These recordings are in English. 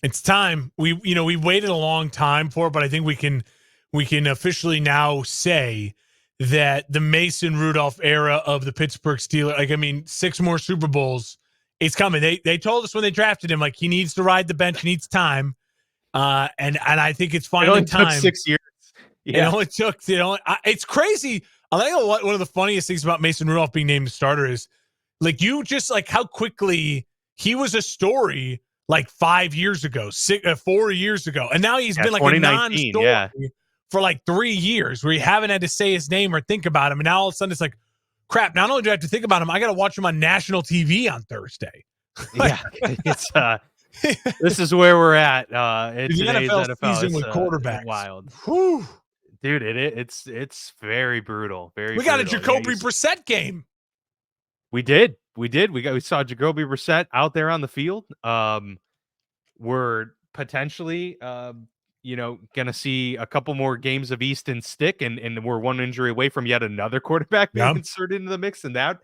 It's time. We waited a long time for it, but I think we can officially now say that the Mason Rudolph era of the Pittsburgh Steelers, like I mean, 6 more Super Bowls, it's coming. They told us when they drafted him, like he needs to ride the bench, he needs time. And I think it's It finally only took time. 6 years. It Yeah. only took, it's crazy. I think one of the funniest things about Mason Rudolph being named the starter is like you just like how quickly he was a story like 5 years ago, 4 years ago, and now he's Yeah. been like a 2019. non-story Yeah. for like 3 years, where you haven't had to say his name or think about him, and now all of a sudden it's like, crap! Not only do I have to think about him, I got to watch him on national TV on Thursday. Yeah. It's, this is where we're at in The today's NFL NFL. season It's with quarterbacks. wild. Whew. Dude, it's very brutal. Very We got a brutal. Yeah, Jacoby Brissett game. we did. We saw Jacoby Brissett out there on the field. We're potentially gonna see a couple more games of Easton stick, and we're one injury away from yet another quarterback being Yeah. inserted into the mix in that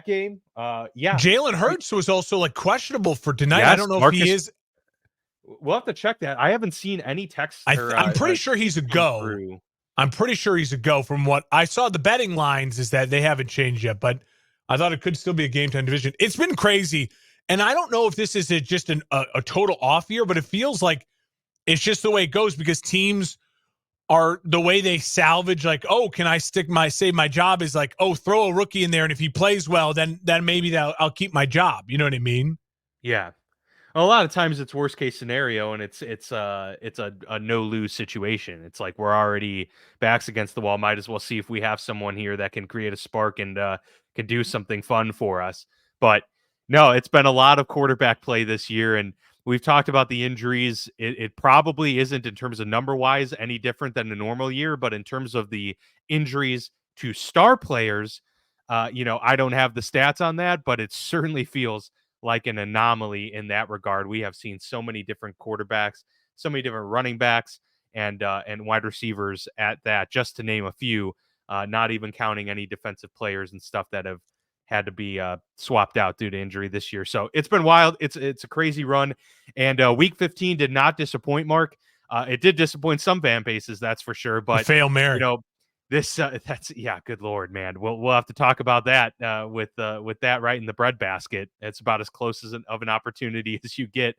game. Yeah. Jalen Hurts was also like questionable for tonight. I Yes, don't know if he Marcus. is. We'll have to check that. I haven't seen any text I'm pretty sure he's a come go. through. I'm pretty sure he's a go from what I saw. The betting lines is that they haven't changed yet, but I thought it could still be a game time division. It's been crazy. And I don't know if this is just a total off year, but it feels like it's just the way it goes because teams are the way they salvage, like, oh, can I save my job is like, oh, throw a rookie in there. And if he plays well, then maybe I'll keep my job. You know what I mean? Yeah. A lot of times it's worst case scenario, and it's a no lose situation. It's like we're already backs against the wall. Might as well see if we have someone here that can create a spark and can do something fun for us. But no, it's been a lot of quarterback play this year, and we've talked about the injuries. It probably isn't in terms of number wise any different than a normal year, but in terms of the injuries to star players, I don't have the stats on that, but it certainly feels like an anomaly in that regard. We have seen so many different quarterbacks, so many different running backs, and wide receivers at that, just to name a few. Not even counting any defensive players and stuff that have had to be swapped out due to injury this year. So it's been wild. It's a crazy run, and Week 15 did not disappoint. Mark, it did disappoint some fan bases, that's for sure. A But fail Mary. this that's good Lord, man. We'll have to talk about that with that right in the breadbasket. It's about as close as of an opportunity as you get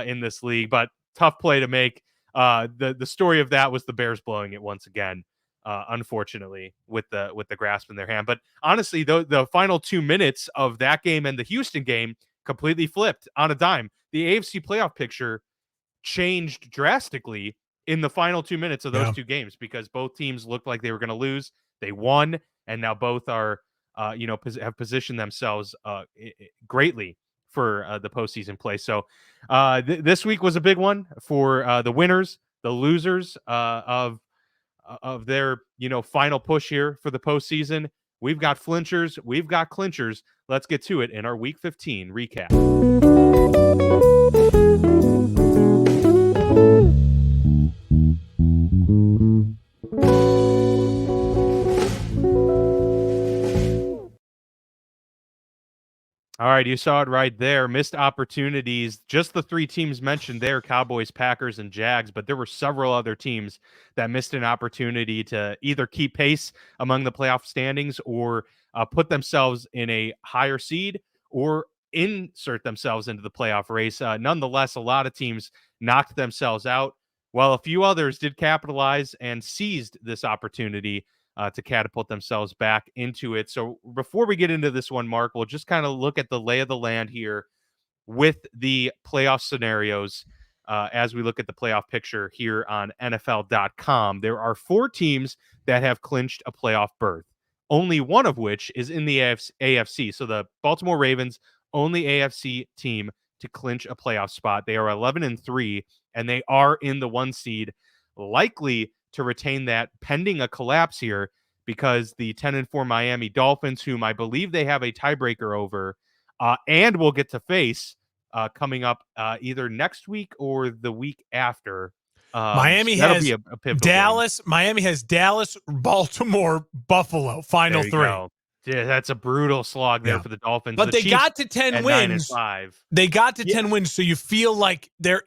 in this league, but tough play to make. The story of that was the Bears blowing it once again, unfortunately, with the grasp in their hand. But honestly, the final 2 minutes of that game and the Houston game completely flipped on a dime. The AFC playoff picture changed drastically in the final 2 minutes of those two games because both teams looked like they were going to lose. They won, and now both are, have positioned themselves greatly for the postseason play. So this week was a big one for the winners, the losers of their final push here for the postseason. We've got flinchers, we've got clinchers. Let's get to it in our Week 15 recap. All right, you saw it right there. Missed opportunities. Just the three teams mentioned there, Cowboys, Packers, and Jags, but there were several other teams that missed an opportunity to either keep pace among the playoff standings or put themselves in a higher seed or insert themselves into the playoff race. Nonetheless, a lot of teams knocked themselves out, while a few others did capitalize and seized this opportunity to catapult themselves back into it. So before we get into this one, Mark, we'll just kind of look at the lay of the land here with the playoff scenarios as we look at the playoff picture here on NFL.com. There are 4 teams that have clinched a playoff berth, only one of which is in the AFC. So the Baltimore Ravens, only AFC team to clinch a playoff spot. They are 11-3, and they are in the 1 seed, likely to retain that pending a collapse here because the 10-4 Miami Dolphins, whom I believe they have a tiebreaker over, and will get to face coming up either next week or the week after. Miami that'll has be a pivotal Dallas. game. Miami has Dallas, Baltimore, Buffalo. Final There you 3. go. Yeah, that's a brutal slog there Yeah. for the Dolphins. But The they Chiefs got to 10 at 9 and wins. 5. They got to Yeah, 10 wins, so you feel like they're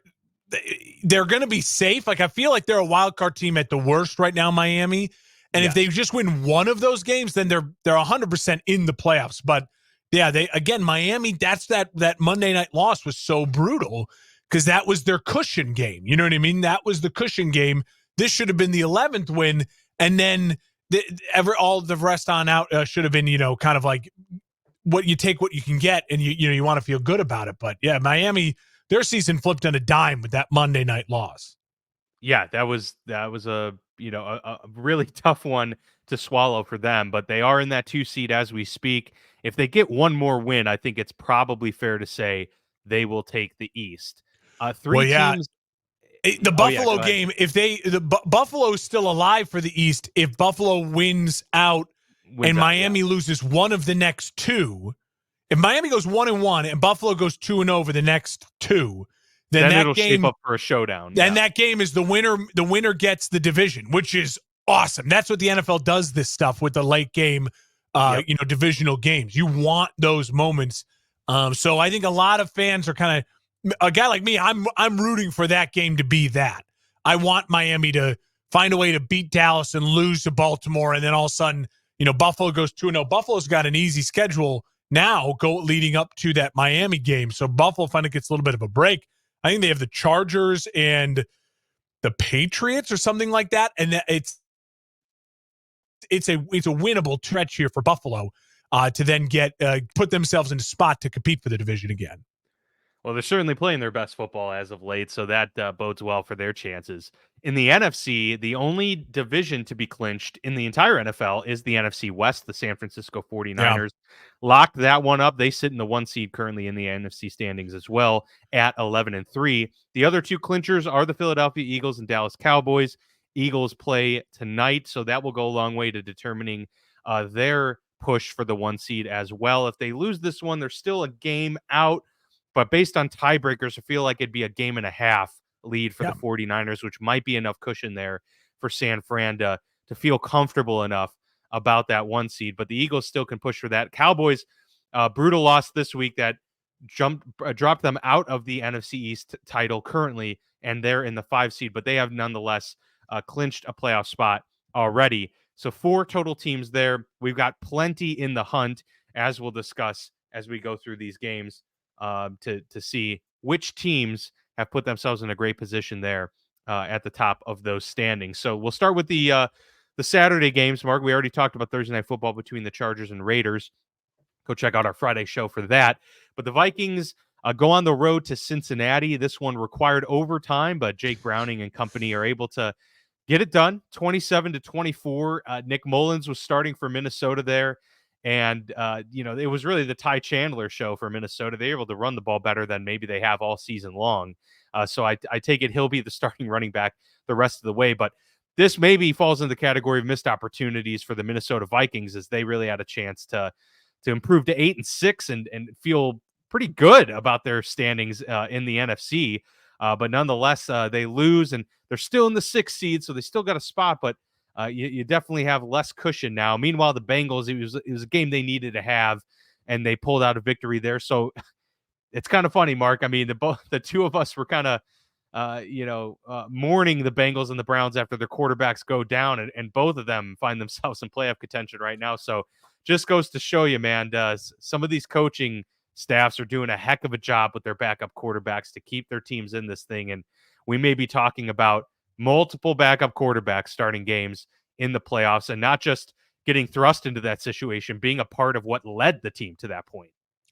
going to be safe. Like I feel like they're a wild card team at the worst right now, Miami. And if they yes. just win one of those games, then they're 100% in the playoffs. But yeah, Miami, that Monday night loss was so brutal because that was their cushion game. You know what I mean? That was the cushion game. This should have been the 11th win, and then all the rest on out should have been, kind of like what you take what you can get, and you want to feel good about it. But yeah, Miami, their season flipped on a dime with that Monday night loss. Yeah, that was a a really tough one to swallow for them, but they are in that 2 seed as we speak. If they get one more win, I think it's probably fair to say they will take the East. Well, Three yeah, teams. the Oh yeah, Buffalo go ahead. game, if Buffalo is still alive for the East, if Buffalo wins out Wins and out, yeah. Miami loses one of the next two, if Miami goes 1-1 and Buffalo goes 2-0 over the next two, then Then that it'll shape game up for a showdown. and Yeah. that game is the winner. The winner gets the division, which is awesome. That's what the NFL does. This stuff with the late game, Yep. divisional games. You want those moments. So I think a lot of fans are kind of a guy like me. I'm rooting for that game to be that. I want Miami to find a way to beat Dallas and lose to Baltimore, and then all of a sudden, Buffalo goes 2-0. Buffalo's got an easy schedule now, leading up to that Miami game. So Buffalo finally gets a little bit of a break. I think they have the Chargers and the Patriots or something like that, and it's a winnable stretch here for Buffalo to then get put themselves in a spot to compete for the division again. Well, they're certainly playing their best football as of late, so that bodes well for their chances. In the NFC, the only division to be clinched in the entire NFL is the NFC West. The San Francisco Yeah, 49ers locked that one up. They sit in the 1 seed currently in the NFC standings as well at 11-3. The other two clinchers are the Philadelphia Eagles and Dallas Cowboys. Eagles play tonight, so that will go a long way to determining their push for the 1 seed as well. If they lose this one, they're still a game out. But based on tiebreakers, I feel like it'd be a game and a half lead for yeah. the 49ers, which might be enough cushion there for San Fran to feel comfortable enough about that 1 seed. But the Eagles still can push for that. Cowboys, brutal loss this week that dropped them out of the NFC East title currently, and they're in the 5 seed, but they have nonetheless clinched a playoff spot already. So 4 total teams there. We've got plenty in the hunt, as we'll discuss as we go through these games. To see which teams have put themselves in a great position there at the top of those standings. So we'll start with the Saturday games. Mark, we already talked about Thursday Night Football between the Chargers and Raiders. Go check out our Friday show for that. But the Vikings go on the road to Cincinnati. This one required overtime, but Jake Browning and company are able to get it done. 27-24. Nick Mullins was starting for Minnesota there. And, it was really the Ty Chandler show for Minnesota. They were able to run the ball better than maybe they have all season long. So I take it he'll be the starting running back the rest of the way. But this maybe falls in the category of missed opportunities for the Minnesota Vikings, as they really had a chance to improve to 8-6 and feel pretty good about their standings in the NFC. But nonetheless, they lose, and they're still in the 6th seed, so they still got a spot, but you definitely have less cushion now. Meanwhile, the Bengals, it was a game they needed to have, and they pulled out a victory there. So it's kind of funny, Mark. I mean, the two of us were kind of, mourning the Bengals and the Browns after their quarterbacks go down, and both of them find themselves in playoff contention right now. So just goes to show you, man, some of these coaching staffs are doing a heck of a job with their backup quarterbacks to keep their teams in this thing. And we may be talking about multiple backup quarterbacks starting games in the playoffs, and not just getting thrust into that situation, being a part of what led the team to that point.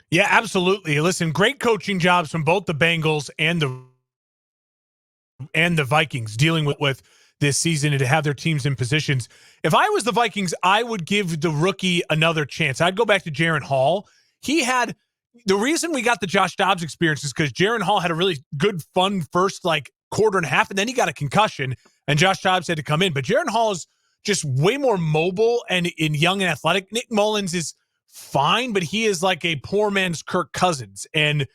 Yeah, absolutely. Listen, great coaching jobs from both the Bengals and the Vikings dealing with this season and to have their teams in positions. If I was the Vikings, I would give the rookie another chance. I'd go back to Jaron Hall. He had the reason we got the Josh Dobbs experience is because Jaron Hall had a really good, fun first quarter and a half, and then he got a concussion, and Josh Dobbs had to come in. But Jaron Hall is just way more mobile and young and athletic. Nick Mullins is fine, but he is like a poor man's Kirk Cousins, and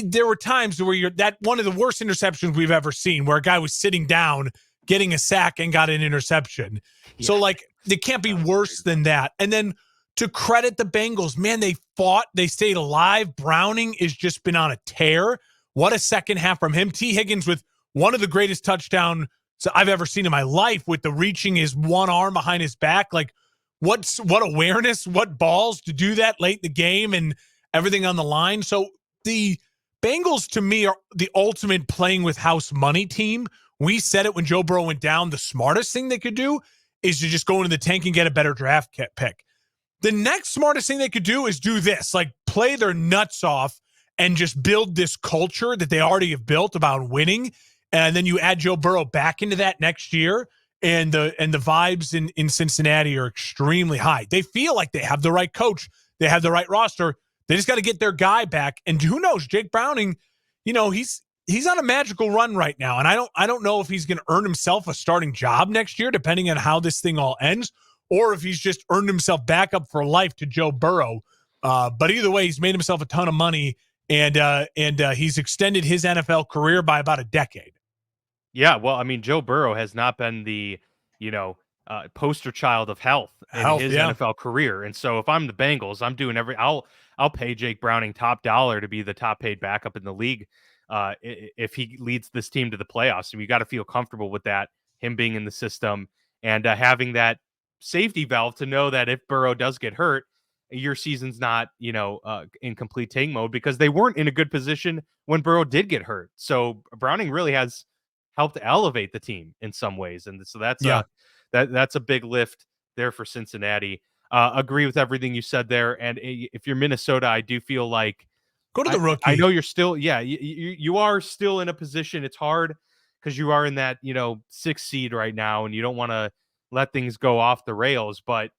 there were times where that one of the worst interceptions we've ever seen, where a guy was sitting down getting a sack and got an interception. Yeah, So, like, it can't be that was worse crazy. than that. And then to credit the Bengals, man, they fought, they stayed alive. Browning has just been on a tear. What a second half from him. T. Higgins with one of the greatest touchdowns I've ever seen in my life, with the reaching his one arm behind his back. Like, what awareness, what balls to do that late in the game and everything on the line. So the Bengals, to me, are the ultimate playing with house money team. We said it when Joe Burrow went down. The smartest thing they could do is to just go into the tank and get a better draft pick. The next smartest thing they could do is do this, like play their nuts off and just build this culture that they already have built about winning. And then you add Joe Burrow back into that next year, and the vibes in Cincinnati are extremely high. They feel like they have the right coach. They have the right roster. They just got to get their guy back. And who knows, Jake Browning, he's on a magical run right now. And I don't know if he's going to earn himself a starting job next year, depending on how this thing all ends, or if he's just earned himself back up for life to Joe Burrow. But either way, he's made himself a ton of money, and he's extended his NFL career by about a decade. Yeah, well, I mean, Joe Burrow has not been the, you know, poster child of health in his Yeah. NFL career, and so if I'm the Bengals, I'm doing I'll pay Jake Browning top dollar to be the top paid backup in the league, if he leads this team to the playoffs. And you got to feel comfortable with that, him being in the system and having that safety valve to know that if Burrow does get hurt, your season's not, in complete tank mode, because they weren't in a good position when Burrow did get hurt. So Browning really has helped elevate the team in some ways, and so that's Yeah. that's a big lift there for Cincinnati. Agree with everything you said there, and if you're Minnesota, I do feel like Go to the I rookie. know you're still, yeah, you are still in a position. It's hard because you are in that 6th seed right now, and you don't want to let things go off the rails. But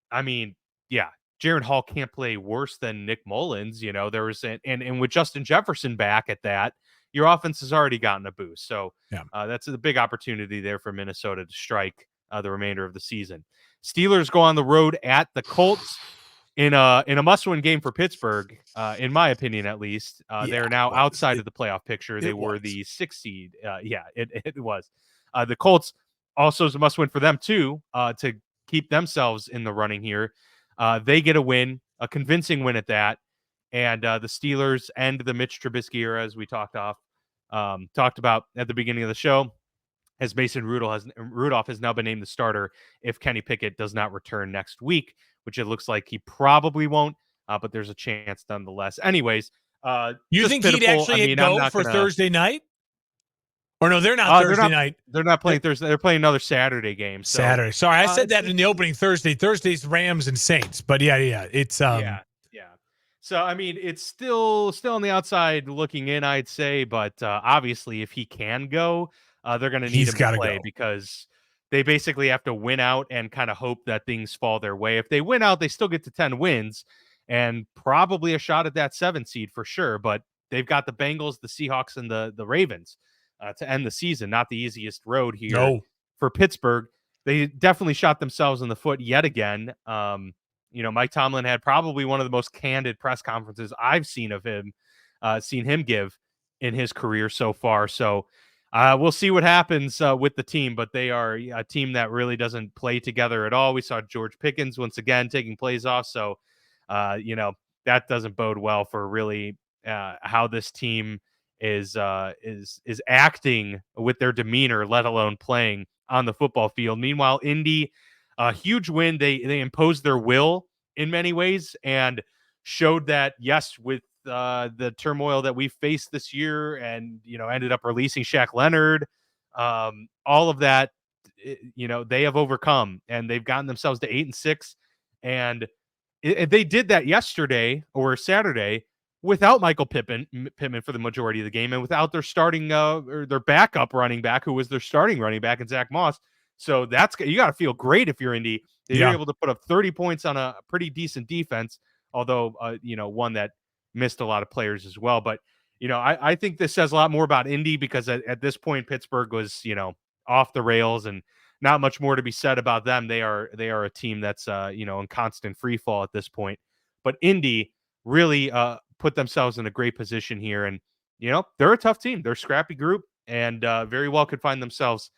I mean, yeah, Jaron Hall can't play worse than Nick Mullins. There was and with Justin Jefferson back at that, your offense has already gotten a boost. So Yeah. that's a big opportunity there for Minnesota to strike the remainder of the season. Steelers go on the road at the Colts in a must-win game for Pittsburgh, in my opinion, at least. They're now outside of the playoff picture. They were the 6th seed. Yeah, it was. The Colts also is a must-win for them too, to keep themselves in the running here. They get a win, a convincing win at that, and the Steelers end the Mitch Trubisky era, as we talked about at the beginning of the show, as Mason Rudolph has now been named the starter if Kenny Pickett does not return next week, which it looks like he probably won't, but there's a chance nonetheless. Anyways, You just think he'd pitiful. I actually mean, I'm go not for gonna. Thursday night? Or no, they're not Thursday night. They're not playing Thursday. They're playing another Saturday game. So, Saturday. Sorry, I said that in the opening Thursday. Thursday's Rams and Saints. But yeah, it's yeah. So I mean, it's still on the outside looking in, I'd say. But obviously, if he can go, they're going to need he's him got to to play go. because they basically have to win out and kind of hope that things fall their way. If they win out, they still get to 10 wins and probably a shot at that 7th seed for sure. But they've got the Bengals, the Seahawks, and the Ravens to end the season. Not the easiest road here for Pittsburgh. They definitely shot themselves in the foot yet again. Mike Tomlin had probably one of the most candid press conferences I've seen of him, seen him give in his career so far. So we'll see what happens with the team, but they are a team that really doesn't play together at all. We saw George Pickens once again taking plays off. So, that doesn't bode well for really how this team is acting with their demeanor, let alone playing on the football field. Meanwhile, Indy, a huge win. They imposed their will in many ways and showed that, yes, with the turmoil that we faced this year, and ended up releasing Shaq Leonard, all of that, they have overcome, and they've gotten themselves to 8-6, and they did that yesterday or Saturday without Michael Pittman for the majority of the game, and without their starting or their backup running back, who was their starting running back, in Zach Moss. So you got to feel great if you're Indy. They were able to put up 30 points on a pretty decent defense, although one that missed a lot of players as well. But I think this says a lot more about Indy, because at this point Pittsburgh was off the rails, and not much more to be said about them. They are a team that's in constant free fall at this point. But Indy really put themselves in a great position here, and they're a tough team. They're a scrappy group, and very well could find themselves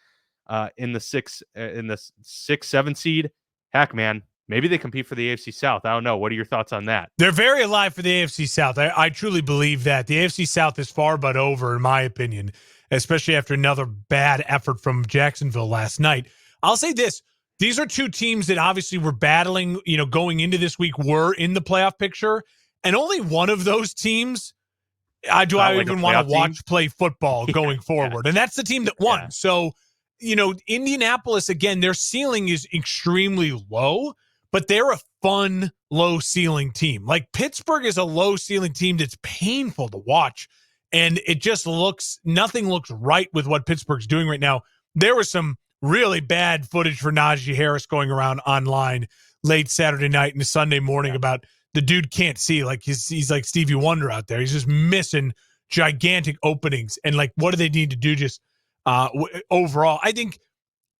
in the 6-7 seed. Heck, man, maybe they compete for the AFC South. I don't know. What are your thoughts on that? They're very alive for the AFC South. I truly believe that. The AFC South is far but over, in my opinion, especially after another bad effort from Jacksonville last night. I'll say this. These are two teams that obviously were battling, going into this week, were in the playoff picture. And only one of those teams do I even want to watch play football going forward. Yeah. And that's the team that won. Yeah. So, Indianapolis, again, their ceiling is extremely low, but they're a fun low ceiling team. Like Pittsburgh is a low ceiling team that's painful to watch. And it just nothing looks right with what Pittsburgh's doing right now. There was some really bad footage for Najee Harris going around online late Saturday night and Sunday morning about the dude can't see. Like he's like Stevie Wonder out there. He's just missing gigantic openings. And like, what do they need to do just overall? I think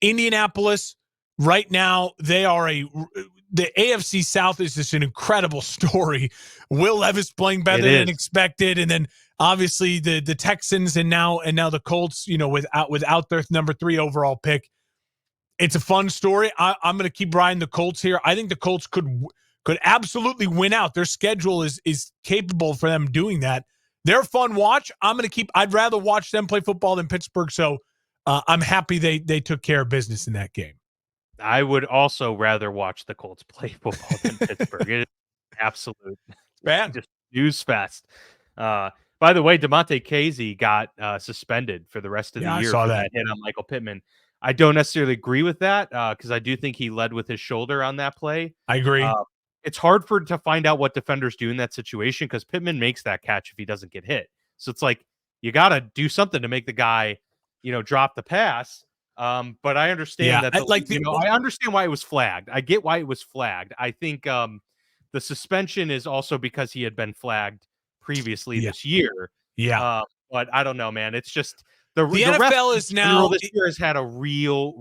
Indianapolis right now, the AFC South is just an incredible story. Will Levis playing better than expected. And then obviously the Texans and now the Colts, without their number 3 overall pick. It's a fun story. I'm going to keep riding the Colts here. I think the Colts could absolutely win out. Their schedule is capable for them doing that. They're a fun watch. I'd rather watch them play football than Pittsburgh. So I'm happy they took care of business in that game. I would also rather watch the Colts play football than Pittsburgh. It is absolute bad. Just news fest. By the way, Damontae Kazee got suspended for the rest of the year for that hit on Michael Pittman. I don't necessarily agree with that because I do think he led with his shoulder on that play. I agree. It's hard to find out what defenders do in that situation because Pittman makes that catch if he doesn't get hit. So it's like you got to do something to make the guy, drop the pass. But I understand that. I understand why it was flagged. I get why it was flagged. I think the suspension is also because he had been flagged previously this year. Yeah. But I don't know, man. It's just the NFL is now this year has had a real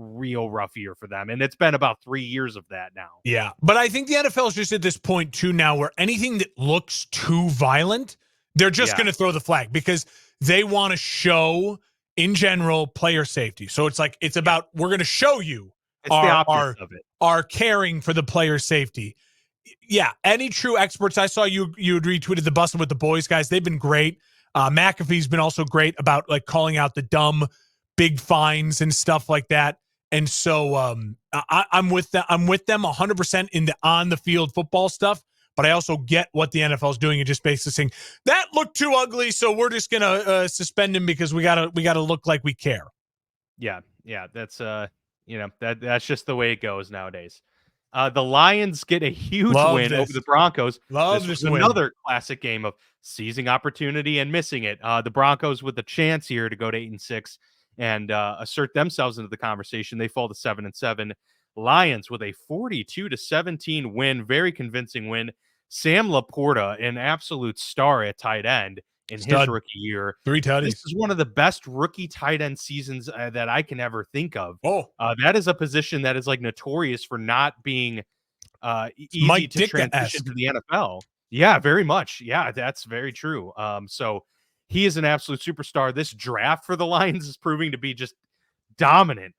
rough year for them, and it's been about 3 years of that now. Yeah, but I think the NFL is just at this point too now where anything that looks too violent, they're just going to throw the flag because they want to show in general player safety. So it's about we're going to show you our caring for the player safety. Yeah, any true experts? I saw you had retweeted the Bustin' with the Boys guys. They've been great. McAfee's been also great about like calling out the dumb big fines and stuff like that. And so I'm with them. I'm with them 100% in the on the field football stuff. But I also get what the NFL is doing and just basically saying that looked too ugly, so we're just gonna suspend him because we gotta look like we care. Yeah, that's that's just the way it goes nowadays. The Lions get a huge win over the Broncos. This was another classic game of seizing opportunity and missing it. The Broncos with a chance here to go to 8-6 and assert themselves into the conversation. They fall to 7-7. Lions with a 42-17 win, very convincing win. Sam Laporta, an absolute star at tight end in his rookie year. 3 tutties. This is one of the best rookie tight end seasons that I can ever think of. That is a position that is like notorious for not being easy to transition to the NFL. Yeah, very much. Yeah, that's very true. So he is an absolute superstar. This draft for the Lions is proving to be just dominant,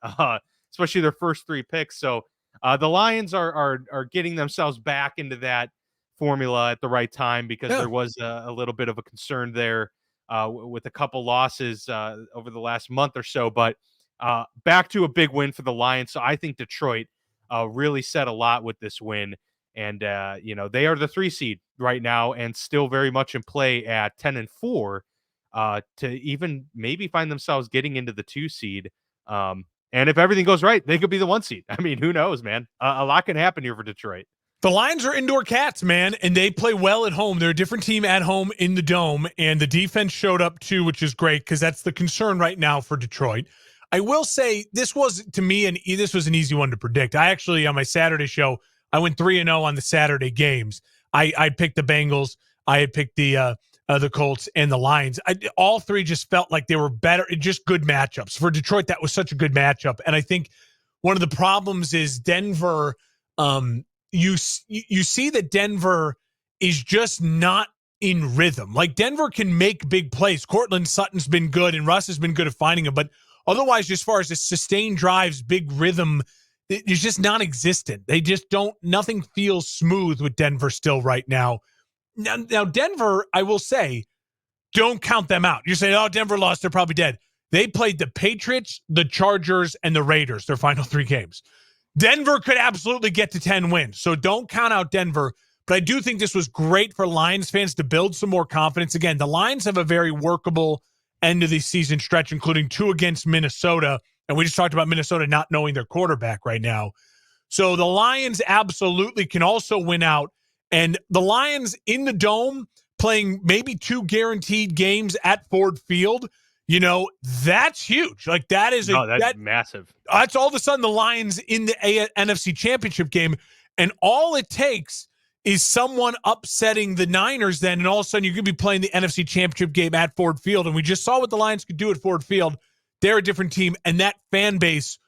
especially their first 3 picks. So the Lions are getting themselves back into that formula at the right time because there was a little bit of a concern there with a couple losses over the last month or so, but back to a big win for the Lions. So I think Detroit really said a lot with this win, and they are the 3 seed right now and still very much in play at 10-4 to even maybe find themselves getting into the 2 seed. And if everything goes right, they could be the 1 seed. I mean, who knows, man? A lot can happen here for Detroit. The Lions are indoor cats, man, and they play well at home. They're a different team at home in the Dome, and the defense showed up too, which is great because that's the concern right now for Detroit. I will say this was, to me, this was an easy one to predict. I actually, on my Saturday show, I went 3-0 on the Saturday games. I picked the Bengals. I had picked the Colts and the Lions. All 3 just felt like they were better, just good matchups. For Detroit, that was such a good matchup. And I think one of the problems is Denver you see that Denver is just not in rhythm. Like Denver can make big plays. Cortland Sutton's been good and Russ has been good at finding them, but Otherwise, as far as the sustained drives, big rhythm, it's just non-existent. They just don't, nothing feels smooth with Denver still right now. Now, Denver, I will say, don't count them out. You're saying, oh, Denver lost, they're probably dead. They played the Patriots, the Chargers, and the Raiders, their final 3 games. Denver could absolutely get to 10 wins, so don't count out Denver. But I do think this was great for Lions fans to build some more confidence. Again, the Lions have a very workable end of the season stretch, including 2 against Minnesota. And we just talked about Minnesota not knowing their quarterback right now. So the Lions absolutely can also win out. And the Lions in the Dome playing maybe 2 guaranteed games at Ford Field, that's huge. Like that is massive. That's all of a sudden the Lions in the NFC Championship game. And all it takes is someone upsetting the Niners then, and all of a sudden you're going to be playing the NFC Championship game at Ford Field. And we just saw what the Lions could do at Ford Field. They're a different team, and that fan base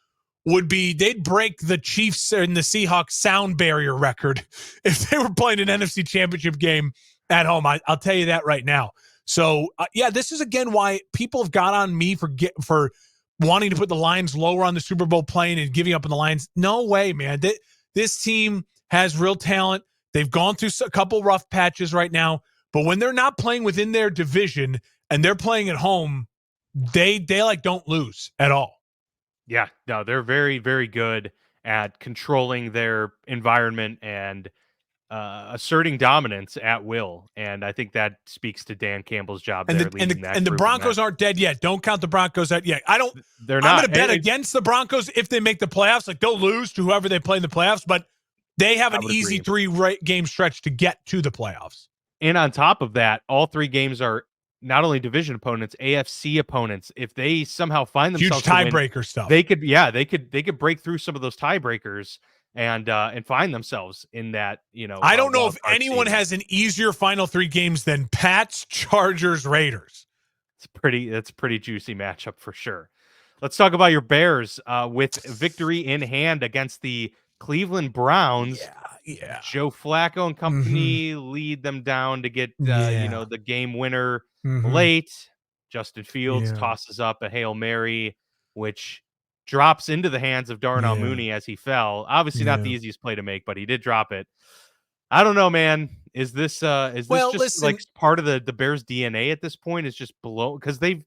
they'd break the Chiefs and the Seahawks sound barrier record if they were playing an NFC Championship game at home. I'll tell you that right now. So, this is, again, why people have got on me for wanting to put the Lions lower on the Super Bowl plane and giving up on the Lions. No way, man. This team has real talent. They've gone through a couple rough patches right now, but when they're not playing within their division and they're playing at home, they don't lose at all. Yeah, no, they're very, very good at controlling their environment and asserting dominance at will. And I think that speaks to Dan Campbell's job and there. The Broncos aren't dead yet. Don't count the Broncos out yet. They're not. I'm going to bet against the Broncos if they make the playoffs. Like they'll lose to whoever they play in the playoffs, but they have an easy 3-game stretch to get to the playoffs. And on top of that, all 3 games are not only division opponents, AFC opponents. If they somehow find themselves huge tiebreaker stuff, they could break through some of those tiebreakers and find themselves in that. I don't know if anyone has an easier final 3 games than Pats, Chargers, Raiders. That's a pretty juicy matchup for sure. Let's talk about your Bears with victory in hand against the Cleveland Browns. Yeah. Joe Flacco and company lead them down to get the game winner late. Justin Fields tosses up a Hail Mary, which drops into the hands of Darnell Mooney as he fell. Obviously not the easiest play to make, but he did drop it. I don't know, man. Is this like part of the Bears DNA at this point? Is just below, because they've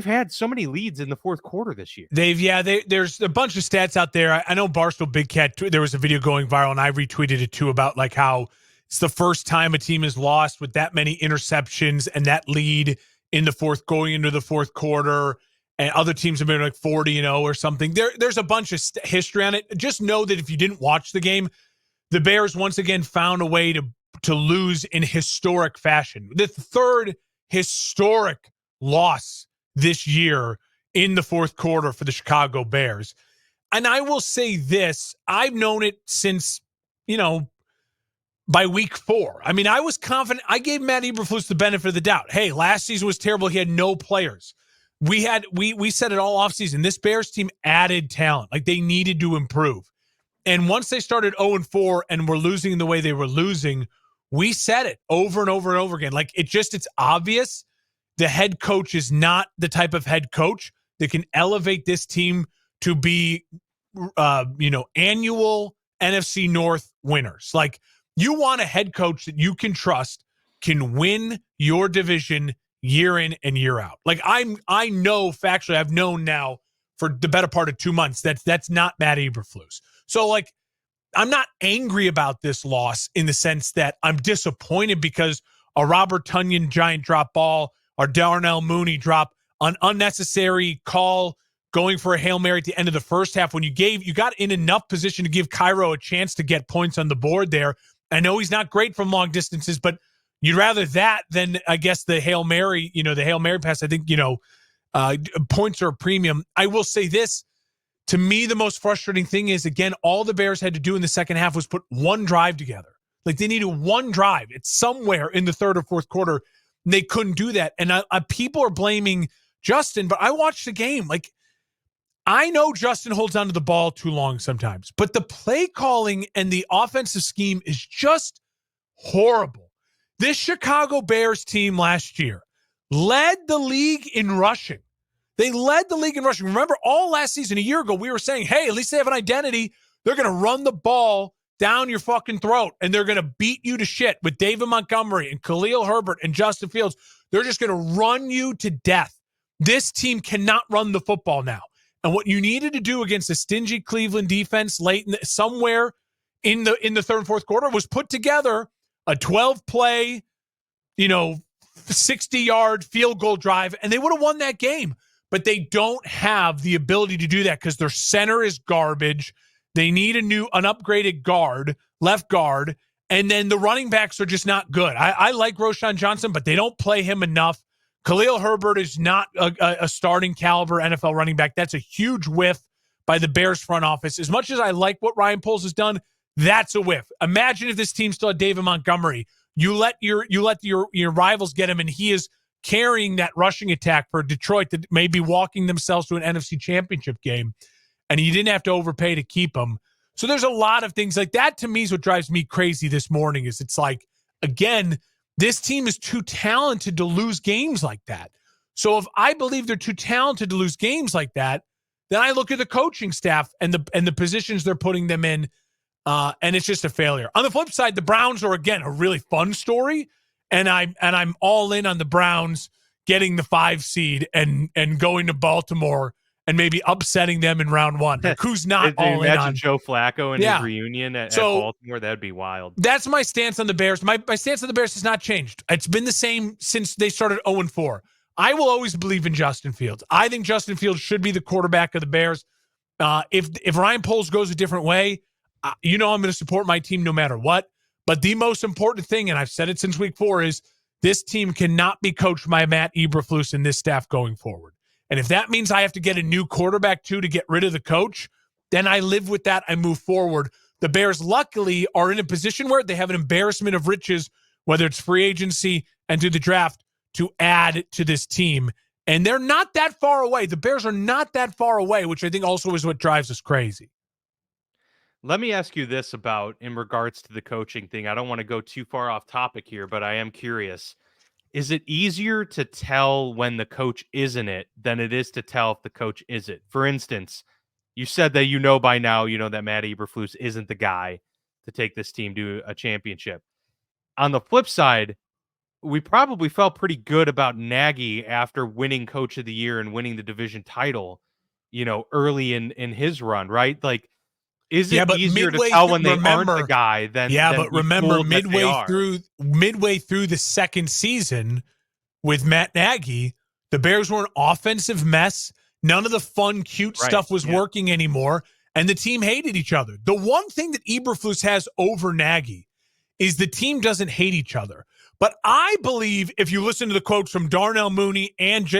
had so many leads in the fourth quarter this year. There's a bunch of stats out there. I know Barstool Big Cat, there was a video going viral, and I retweeted it too, about like how it's the first time a team has lost with that many interceptions and that lead in the fourth, going into the fourth quarter, and other teams have been like 40-0 or something. There's a bunch of history on it. Just know that if you didn't watch the game, the Bears once again found a way to lose in historic fashion. The 3rd historic loss this year in the fourth quarter for the Chicago Bears. And I will say this, I've known it since, by week 4. I mean, I was confident. I gave Matt Eberflus the benefit of the doubt. Hey, last season was terrible. He had no players. We said it all offseason. This Bears team added talent. Like, they needed to improve. And once they started 0-4 and were losing the way they were losing, we said it over and over and over again. Like, it's obvious the head coach is not the type of head coach that can elevate this team to be, annual NFC North winners. Like, you want a head coach that you can trust can win your division year in and year out. Like, I know factually, I've known now for the better part of 2 months that's not Matt Eberflus. So, like, I'm not angry about this loss in the sense that I'm disappointed because a Robert Tonyan giant drop ball or Darnell Mooney drop, an unnecessary call going for a Hail Mary at the end of the first half when you got in enough position to give Cairo a chance to get points on the board there. I know he's not great from long distances, but you'd rather that than, I guess, the Hail Mary, the Hail Mary pass. I think, points are a premium. I will say this. To me, the most frustrating thing is, again, all the Bears had to do in the second half was put one drive together. Like, they needed one drive. It's somewhere in the third or fourth quarter. And they couldn't do that. And people are blaming Justin, but I watched the game. Like, I know Justin holds onto the ball too long sometimes, but the play calling and the offensive scheme is just horrible. This Chicago Bears team last year led the league in rushing. They led the league in rushing. Remember, all last season, a year ago, we were saying, hey, at least they have an identity. They're going to run the ball down your fucking throat, and they're going to beat you to shit with David Montgomery and Khalil Herbert and Justin Fields. They're just going to run you to death. This team cannot run the football now. And what you needed to do against a stingy Cleveland defense late somewhere in the third and fourth quarter was put together a 12-play, 60-yard field goal drive, and they would have won that game. But they don't have the ability to do that because their center is garbage. They need an upgraded left guard, and then the running backs are just not good. I like Roschon Johnson, but they don't play him enough. Khalil Herbert is not a starting caliber NFL running back. That's a huge whiff by the Bears front office. As much as I like what Ryan Poles has done, that's a whiff. Imagine if this team still had David Montgomery. You let your rivals get him, and he is carrying that rushing attack for Detroit that may be walking themselves to an NFC Championship game, and you didn't have to overpay to keep him. So there's a lot of things like that. To me is what drives me crazy this morning. Is it's like, again, this team is too talented to lose games like that. So if I believe they're too talented to lose games like that, then I look at the coaching staff and the positions they're putting them in, and it's just a failure. On the flip side, the Browns are, again, a really fun story, and I'm all in on the Browns getting the 5 seed and going to Baltimore and maybe upsetting them in round 1. Like, who's not all in on? Imagine Joe Flacco and his reunion at Baltimore. That'd be wild. That's my stance on the Bears. My stance on the Bears has not changed. It's been the same since they started 0-4. I will always believe in Justin Fields. I think Justin Fields should be the quarterback of the Bears. If Ryan Poles goes a different way, I'm going to support my team no matter what. But the most important thing, and I've said it since week 4, is this team cannot be coached by Matt Eberflus and this staff going forward. And if that means I have to get a new quarterback too to get rid of the coach, then I live with that. I move forward. The Bears, luckily, are in a position where they have an embarrassment of riches, whether it's free agency and through the draft, to add to this team. And they're not that far away. The Bears are not that far away, which I think also is what drives us crazy. Let me ask you this about in regards to the coaching thing. I don't want to go too far off topic here, but I am curious. Is it easier to tell when the coach isn't it than it is to tell if the coach is it? For instance, you said that by now, that Matt Eberflus isn't the guy to take this team to a championship. On the flip side, we probably felt pretty good about Nagy after winning Coach of the Year and winning the division title, early in his run, right? Like, is it easier to tell when they aren't the guy than but remember midway through the second season with Matt Nagy, the Bears were an offensive mess. None of the fun, cute stuff was working anymore, and the team hated each other. The one thing that Eberflus has over Nagy is the team doesn't hate each other. But I believe if you listen to the quotes from Darnell Mooney and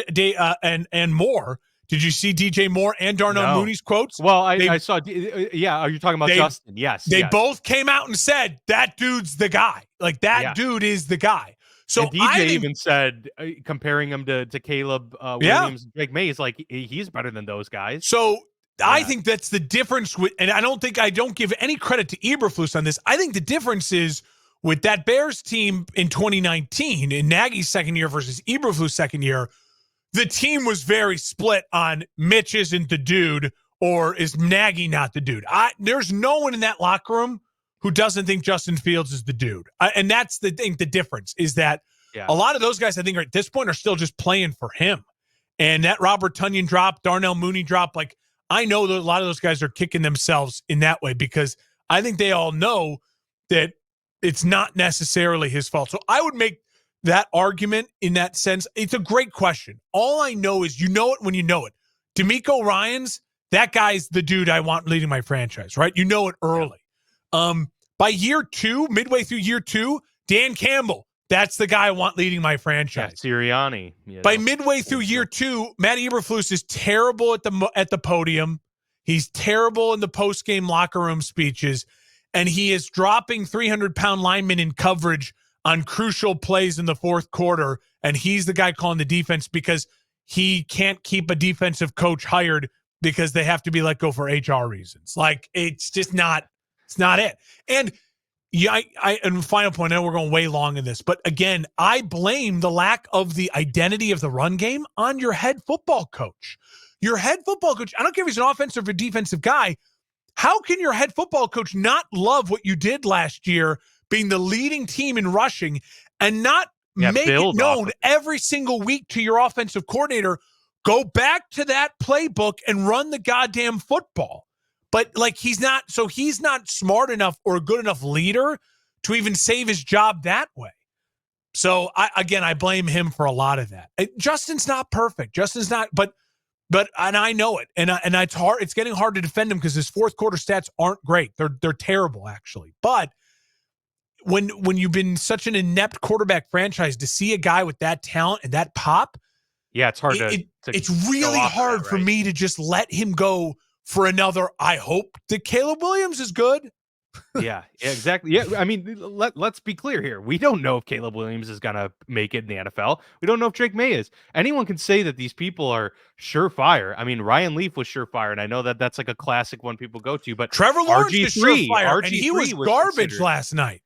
Moore. Did you see DJ Moore and Darnell Mooney's quotes? Well, I saw. Yeah, are you talking about Justin? Yes. They both came out and said, that dude's the guy. Like, that dude is the guy. So and DJ even said, comparing him to Caleb Williams and Drake May, is like, he's better than those guys. So I think that's the difference and I don't give any credit to Eberflus on this. I think the difference is with that Bears team in 2019, in Nagy's second year versus Eberflus' second year, the team was very split on Mitch isn't the dude or is Nagy not the dude. There's no one in that locker room who doesn't think Justin Fields is the dude. And that's the thing. The difference is that a lot of those guys, I think, at this point are still just playing for him. And that Robert Tonyan drop, Darnell Mooney drop, like, I know that a lot of those guys are kicking themselves in that way because I think they all know that it's not necessarily his fault. So I would make that argument in that sense. It's a great question. All I know is you know it when you know it. DeMeco Ryans, that guy's the dude I want leading my franchise, right? You know it early. By year 2, midway through year 2, Dan Campbell, that's the guy I want leading my franchise. Sirianni. By midway through year 2, Matt Eberflus is terrible at the podium. He's terrible in the post-game locker room speeches, and he is dropping 300-pound linemen in coverage on crucial plays in the fourth quarter, and he's the guy calling the defense because he can't keep a defensive coach hired because they have to be let go for HR reasons. Like, it's just not, it's not it. And Yeah, and final point, I know we're going way long in this, but again, I blame the lack of the identity of the run game on your head football coach. Your head football coach, I don't care if he's an offensive or defensive guy, how can your head football coach not love what you did last year, being the leading team in rushing, and not Yeah, make it build off known of every single week to your offensive coordinator, go back to that playbook and run the goddamn football? But like he's not smart enough or a good enough leader to even save his job that way. So I blame him for a lot of that. Justin's not perfect. Justin's not, but and I know it, and it's hard. It's getting hard to defend him because his fourth quarter stats aren't great. They're terrible actually. But when you've been such an inept quarterback franchise, to see a guy with that talent and that pop, yeah, it's hard it's really hard for me to just let him go for another. I hope that Caleb Williams is good. Yeah, exactly. Yeah, I mean, let's be clear here. We don't know if Caleb Williams is going to make it in the NFL. We don't know if Drake May is. Anyone can say that these people are surefire. I mean, Ryan Leaf was surefire, and I know that that's like a classic one people go to, but Trevor Lawrence is surefire, RG3 and he was garbage last night.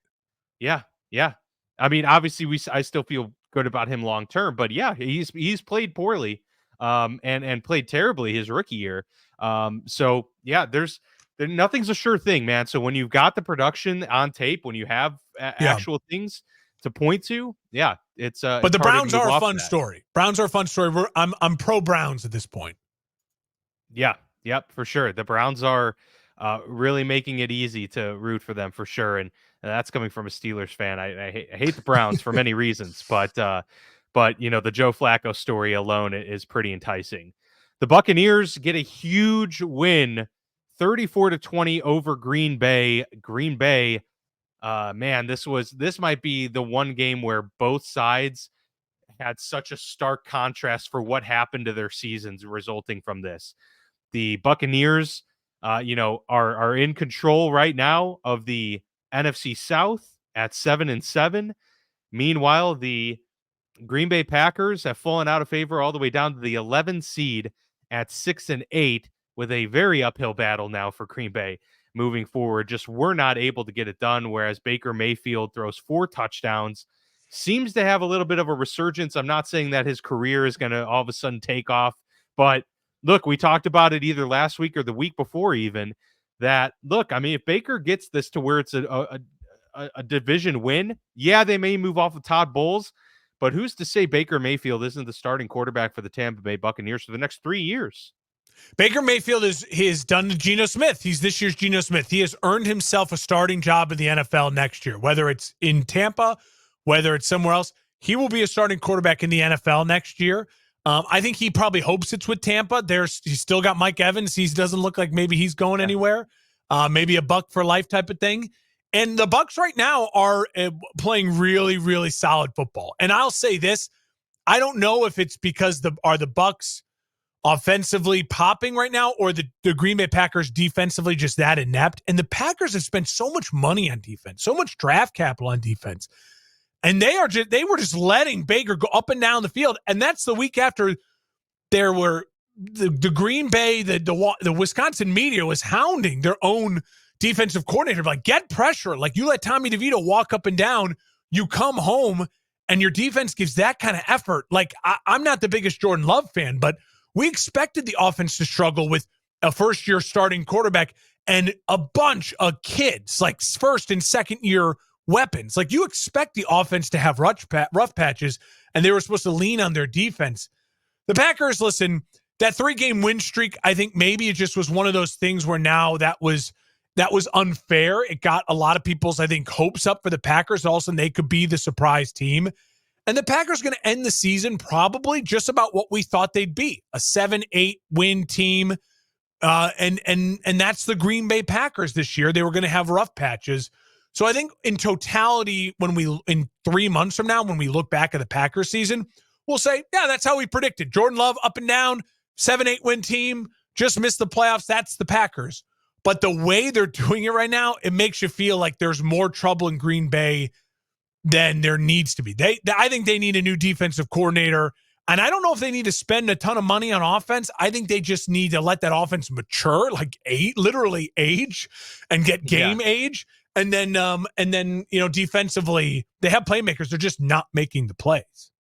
Yeah, yeah. I mean, obviously, I still feel good about him long term, but yeah, he's played poorly, and played terribly his rookie year. So yeah, nothing's a sure thing, man. So when you've got the production on tape, when you have actual things to point to, yeah, it's but the Browns are a fun story. Browns are a fun story. I'm pro Browns at this point. Yeah, yep, for sure. The Browns are really making it easy to root for them for sure, and that's coming from a Steelers fan. I hate the Browns for many reasons, but you know, the Joe Flacco story alone is pretty enticing. The Buccaneers get a huge win, 34-20 over Green Bay. Green Bay, man, this might be the one game where both sides had such a stark contrast for what happened to their seasons resulting from this. The Buccaneers, are in control right now of the NFC South at 7-7. Meanwhile, the Green Bay Packers have fallen out of favor all the way down to the 11 seed at 6-8, with a very uphill battle now for Green Bay moving forward. Just were not able to get it done, whereas Baker Mayfield throws 4 touchdowns, seems to have a little bit of a resurgence. I'm not saying that his career is going to all of a sudden take off, but look, we talked about it either last week or the week before even, that, look, I mean, if Baker gets this to where it's a division win, yeah, they may move off of Todd Bowles, but who's to say Baker Mayfield isn't the starting quarterback for the Tampa Bay Buccaneers for the next 3 years? Baker Mayfield is done to Geno Smith. He's this year's Geno Smith. He has earned himself a starting job in the NFL next year, whether it's in Tampa, whether it's somewhere else. He will be a starting quarterback in the NFL next year. I think he probably hopes it's with Tampa. He's still got Mike Evans. He doesn't look like maybe he's going anywhere. Maybe a buck for life type of thing. And the Bucs right now are playing really, really solid football. And I'll say this: I don't know if it's because the Bucs offensively popping right now, or the Green Bay Packers defensively just that inept. And the Packers have spent so much money on defense, so much draft capital on defense. And they were just letting Baker go up and down the field. And that's the week after there were the Green Bay, the Wisconsin media was hounding their own defensive coordinator, like, get pressure. Like, you let Tommy DeVito walk up and down, you come home and your defense gives that kind of effort. Like, I'm not the biggest Jordan Love fan, but we expected the offense to struggle with a first-year starting quarterback and a bunch of kids, like first and second-year weapons. Like, you expect the offense to have rough patches, and they were supposed to lean on their defense. The Packers, listen, that 3-game win streak, I think maybe it just was one of those things where now that was unfair. It got a lot of people's, I think, hopes up for the Packers. Also, they could be the surprise team. And the Packers are going to end the season probably just about what we thought they'd be, a 7-8 win team. And that's the Green Bay Packers this year. They were going to have rough patches. So I think in totality, in 3 months from now, when we look back at the Packers season, we'll say, yeah, that's how we predicted. Jordan Love up and down, 7-8 win team, just missed the playoffs. That's the Packers. But the way they're doing it right now, it makes you feel like there's more trouble in Green Bay than there needs to be. I think they need a new defensive coordinator. And I don't know if they need to spend a ton of money on offense. I think they just need to let that offense mature, like literally age and get game age. And then defensively, they have playmakers. They're just not making the plays.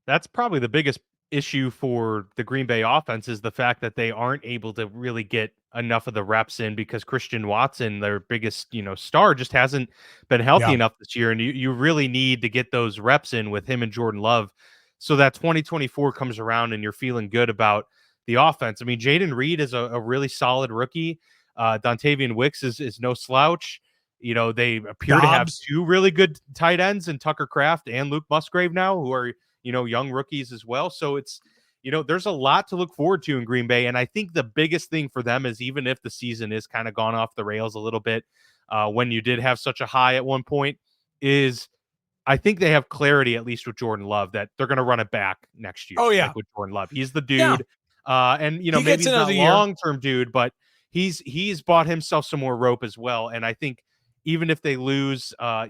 That's probably the biggest issue for the Green Bay offense is the fact that they aren't able to really get enough of the reps in because Christian Watson, their biggest, star, just hasn't been healthy Yeah. enough this year. And you really need to get those reps in with him and Jordan Love so that 2024 comes around and you're feeling good about the offense. I mean, Jaden Reed is a really solid rookie. Dontavian Wicks is no slouch. They appear to have Dobbs. two really good tight ends in Tucker Kraft and Luke Musgrave now, who are young rookies as well. So it's, there's a lot to look forward to in Green Bay. And I think the biggest thing for them is even if the season is kind of gone off the rails a little bit, when you did have such a high at one point, is I think they have clarity, at least with Jordan Love, that they're going to run it back next year. Oh, yeah. Like with Jordan Love. He's the Yeah. dude. And, He maybe gets he's not another year. long-term dude, but he's bought himself some more rope as well. And I think even if they lose, a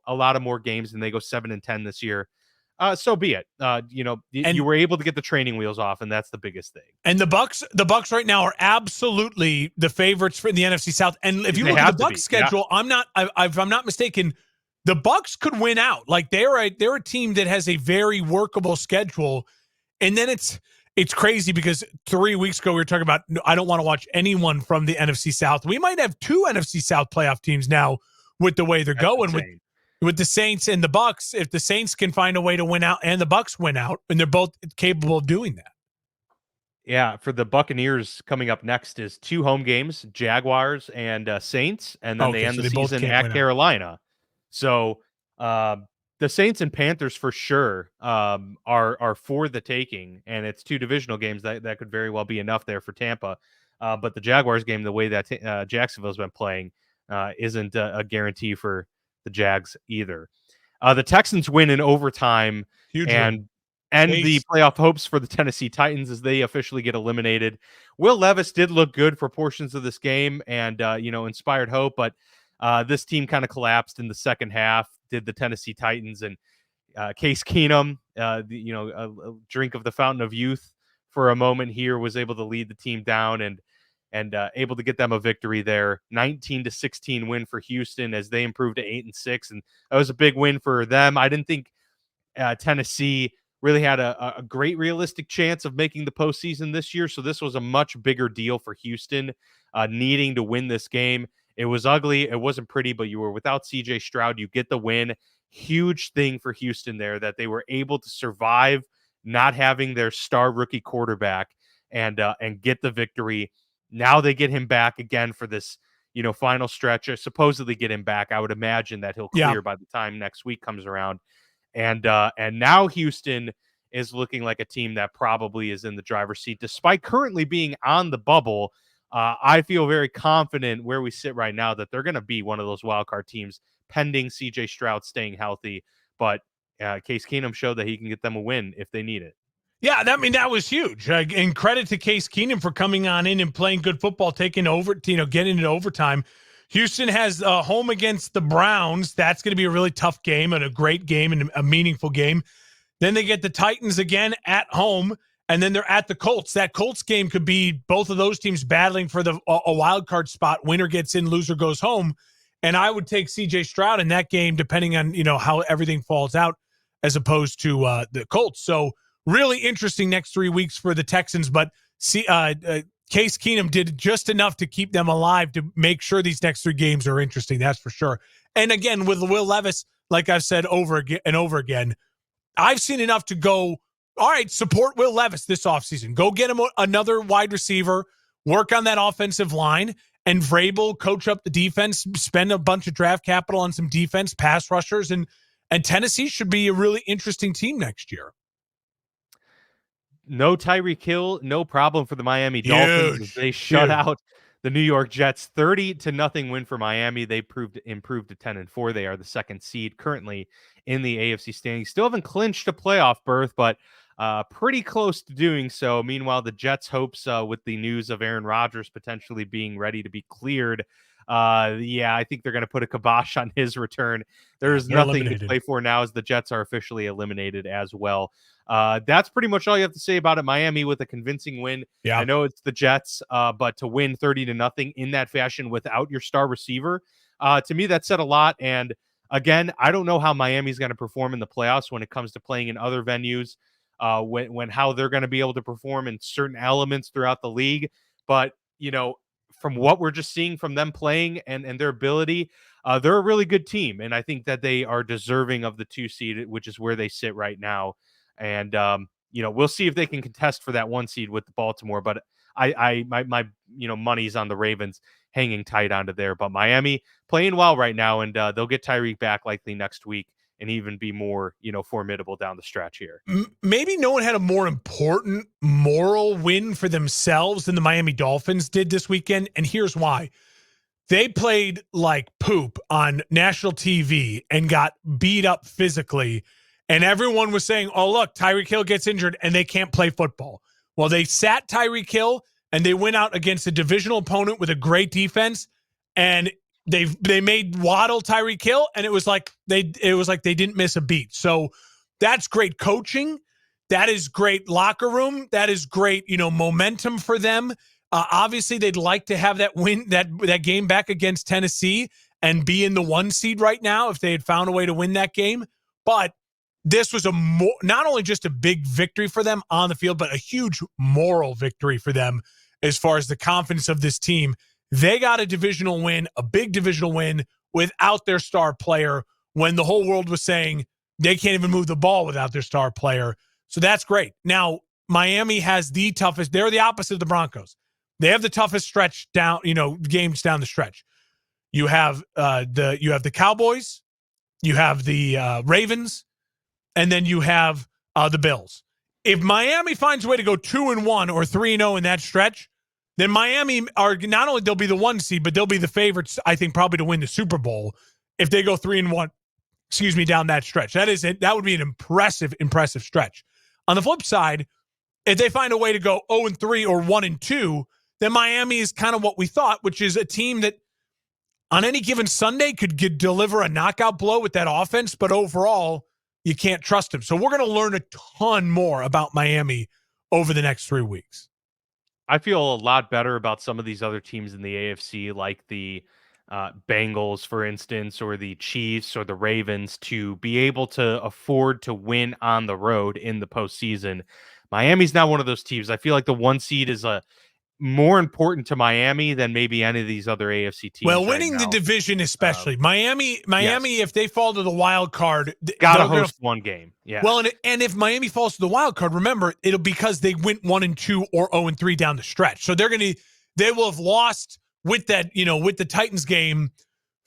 lot of more games and they go 7-10 this year, so be it. You were able to get the training wheels off, and that's the biggest thing. And the Bucks right now are absolutely the favorites for the NFC South. And if you look at the Bucks schedule, yeah. If I'm not mistaken, the Bucks could win out. Like they're a team that has a very workable schedule. And then it's crazy because 3 weeks ago we were talking about I don't want to watch anyone from the NFC South. We might have two NFC South playoff teams now with the way they're going with the Saints and the Bucks. If the Saints can find a way to win out and the Bucks win out, and they're both capable of doing that. Yeah, for the Buccaneers coming up next is 2 home games, Jaguars and Saints, and then they end the season at Carolina. So the Saints and Panthers for sure are for the taking, and it's 2 divisional games that could very well be enough there for Tampa. But the Jaguars game, the way that Jacksonville's been playing, isn't a guarantee for the Jags either. The Texans win in overtime and end the playoff hopes for the Tennessee Titans as they officially get eliminated. Will Levis did look good for portions of this game and, inspired hope, but this team kind of collapsed in the second half, did the Tennessee Titans, and Case Keenum, a drink of the fountain of youth for a moment here, was able to lead the team down and able to get them a victory there. 19-16 win for Houston as they improved to 8-6, and that was a big win for them. I didn't think Tennessee really had a great realistic chance of making the postseason this year, so this was a much bigger deal for Houston, needing to win this game. It was ugly. It wasn't pretty, but you were without C.J. Stroud. You get the win. Huge thing for Houston there that they were able to survive not having their star rookie quarterback and get the victory. Now they get him back again for this, final stretch. Or supposedly get him back. I would imagine that he'll clear by the time next week comes around. And now Houston is looking like a team that probably is in the driver's seat, despite currently being on the bubble. I feel very confident where we sit right now that they're going to be one of those wildcard teams, pending C.J. Stroud staying healthy. But Case Keenum showed that he can get them a win if they need it. Yeah, that was huge. And credit to Case Keenum for coming on in and playing good football, taking over, getting into overtime. Houston has home against the Browns. That's going to be a really tough game and a great game and a meaningful game. Then they get the Titans again at home, and then they're at the Colts. That Colts game could be both of those teams battling for a wild card spot. Winner gets in, loser goes home. And I would take C.J. Stroud in that game, depending on how everything falls out, as opposed to the Colts. So really interesting next 3 weeks for the Texans, but Case Keenum did just enough to keep them alive to make sure these next 3 games are interesting. That's for sure. And again, with Will Levis, like I've said over and over again, I've seen enough to go, all right, support Will Levis this offseason. Go get him another wide receiver, work on that offensive line, and Vrabel coach up the defense, spend a bunch of draft capital on some defense, pass rushers, and Tennessee should be a really interesting team next year. No Tyreek Hill, no problem for the Miami Dolphins as they shut out the New York Jets. 30-0 win for Miami. They improved to 10-4. They are the 2nd seed currently in the AFC standings. Still haven't clinched a playoff berth, but pretty close to doing so. Meanwhile, the Jets' hopes with the news of Aaron Rodgers potentially being ready to be cleared. I think they're going to put a kibosh on his return. There's nothing to play for now as the Jets are officially eliminated as well. That's pretty much all you have to say about it. Miami with a convincing win. I know it's the Jets, but to win 30-0 in that fashion without your star receiver, To me, that said a lot. And again, I don't know how Miami's going to perform in the playoffs when it comes to playing in other venues, when how they're going to be able to perform in certain elements throughout the league. But, from what we're just seeing from them playing and their ability, they're a really good team. And I think that they are deserving of the 2 seed, which is where they sit right now. And, we'll see if they can contest for that 1 seed with Baltimore. But my money's on the Ravens hanging tight onto there. But Miami playing well right now, and they'll get Tyreek back likely next week and even be more, formidable down the stretch here. Maybe no one had a more important moral win for themselves than the Miami Dolphins did this weekend, and here's why. They played like poop on national TV and got beat up physically, and everyone was saying, oh, look, Tyreek Hill gets injured and they can't play football. Well, they sat Tyreek Hill, and they went out against a divisional opponent with a great defense, and they made Waddle Tyreek Hill, and it was like they didn't miss a beat. So that's great coaching. That is great locker room. That is great, momentum for them. Obviously, they'd like to have that win, that game back against Tennessee and be in the 1 seed right now if they had found a way to win that game. But this was not only just a big victory for them on the field, but a huge moral victory for them as far as the confidence of this team. They got a divisional win, a big divisional win without their star player when the whole world was saying they can't even move the ball without their star player. So that's great. Now, Miami has the toughest. They're the opposite of the Broncos. They have the toughest stretch down, games down the stretch. You have the Cowboys, you have the Ravens, and then you have the Bills. If Miami finds a way to go 2-1 or 3-0 in that stretch, then Miami are not only they'll be the 1 seed, but they'll be the favorites, I think, probably to win the Super Bowl if they go 3-1, down that stretch. That is it. That would be an impressive stretch. On the flip side, if they find a way to go 0-3 or 1-2, then Miami is kind of what we thought, which is a team that on any given Sunday could deliver a knockout blow with that offense, but overall, you can't trust them. So we're going to learn a ton more about Miami over the next 3 weeks. I feel a lot better about some of these other teams in the AFC, like the Bengals, for instance, or the Chiefs or the Ravens, to be able to afford to win on the road in the postseason. Miami's not one of those teams. I feel like the 1 seed is more important to Miami than maybe any of these other AFC teams. Well, winning the division, especially Miami, yes. If they fall to the wild card, gotta host 1 game. Yeah. Well, and if Miami falls to the wild card, remember it'll because they went 1-2 or 0-3 down the stretch. So they will have lost with that, with the Titans game,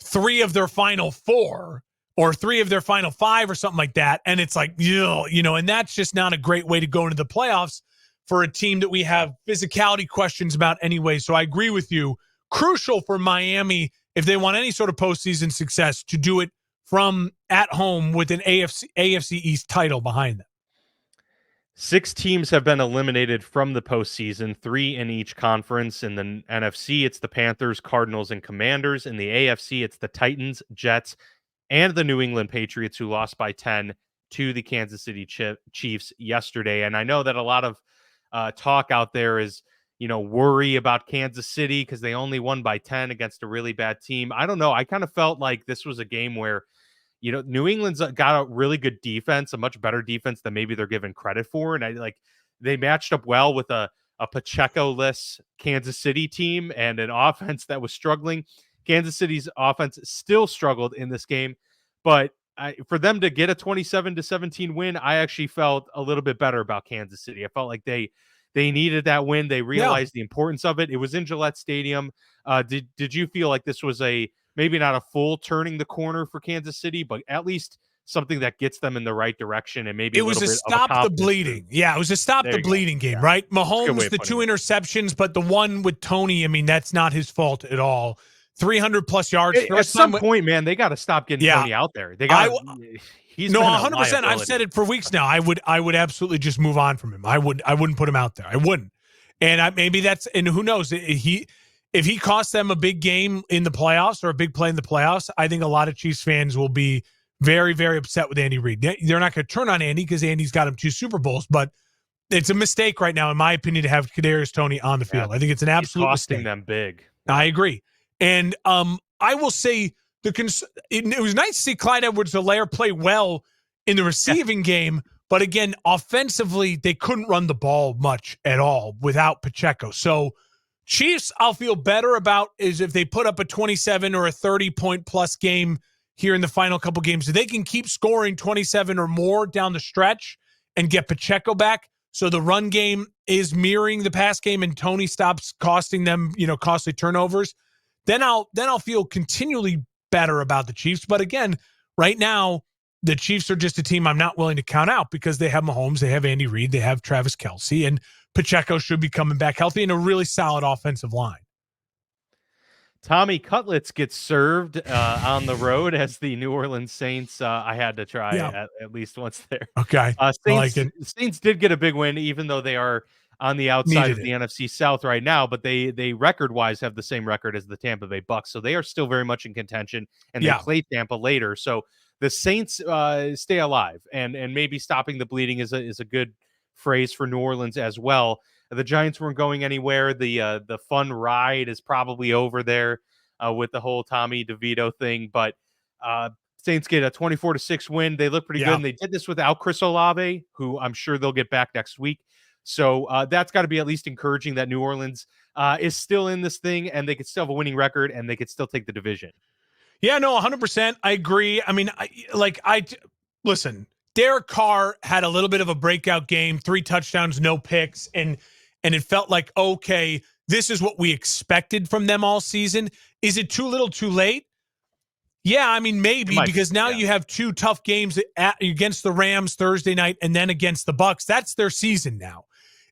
3 of their final 4 or 3 of their final 5 or something like that, and it's like, and that's just not a great way to go into the playoffs for a team that we have physicality questions about anyway. So I agree with you. Crucial for Miami, if they want any sort of postseason success, to do it from at home with an AFC East title behind them. 6 teams have been eliminated from the postseason, 3 in each conference. In the NFC, it's the Panthers, Cardinals, and Commanders. In the AFC, it's the Titans, Jets, and the New England Patriots, who lost by 10 to the Kansas City Chiefs yesterday. And I know that a lot of talk out there is, worry about Kansas City because they only won by 10 against a really bad team. I don't know. I kind of felt like this was a game where, New England's got a really good defense, a much better defense than maybe they're given credit for. And they matched up well with a Pacheco-less Kansas City team and an offense that was struggling. Kansas City's offense still struggled in this game, but for them to get a 27-17 win, I actually felt a little bit better about Kansas City. I felt like they needed that win. They realized the importance of it. It was in Gillette Stadium. Did you feel like this was maybe not a full turning the corner for Kansas City, but at least something that gets them in the right direction and maybe it was a stop the bleeding. Yeah, it was a stop the bleeding game, right? Mahomes, the 2 interceptions, but the one with Tony, that's not his fault at all. 300+ yards. At some point, man, they got to stop getting Tony out there. They got. He's 100%. I've said it for weeks now. I would absolutely just move on from him. I wouldn't put him out there. I wouldn't. And maybe and who knows? If he costs them a big game in the playoffs or a big play in the playoffs, I think a lot of Chiefs fans will be very, very upset with Andy Reid. They're not going to turn on Andy because Andy's got him 2 Super Bowls, but it's a mistake right now, in my opinion, to have Kadarius Toney on the field. I think it's an absolute costing mistake. them big. I agree. And I will say it was nice to see Clyde Edwards-Helaire play well in the receiving game, but again, offensively, they couldn't run the ball much at all without Pacheco. So Chiefs, I'll feel better about is if they put up a 27 or a 30-point plus game here in the final couple games. If they can keep scoring 27 or more down the stretch and get Pacheco back, so the run game is mirroring the pass game and Tony stops costing them, costly turnovers, then I'll feel continually better about the Chiefs. But again, right now, the Chiefs are just a team I'm not willing to count out because they have Mahomes, they have Andy Reid, they have Travis Kelce, and Pacheco should be coming back healthy in a really solid offensive line. Tommy Cutlets gets served on the road as the New Orleans Saints. I had to try at least once there. Okay. Saints did get a big win, even though they are on the outside of the NFC South right now, but they record-wise have the same record as the Tampa Bay Bucks, so they are still very much in contention, and they play Tampa later. So the Saints stay alive, and maybe stopping the bleeding is a good phrase for New Orleans as well. The Giants weren't going anywhere. The fun ride is probably over there with the whole Tommy DeVito thing, but Saints get a 24-6 win. They look pretty good, and they did this without Chris Olave, who I'm sure they'll get back next week. So that's got to be at least encouraging that New Orleans is still in this thing, and they could still have a winning record, and they could still take the division. Yeah, no, 100%. I agree. I mean, listen, Derek Carr had a little bit of a breakout game, 3 touchdowns, no picks, and it felt like, okay, this is what we expected from them all season. Is it too little too late? Yeah, I mean, maybe, because now you have 2 tough games against the Rams Thursday night and then against the Bucks. That's their season now.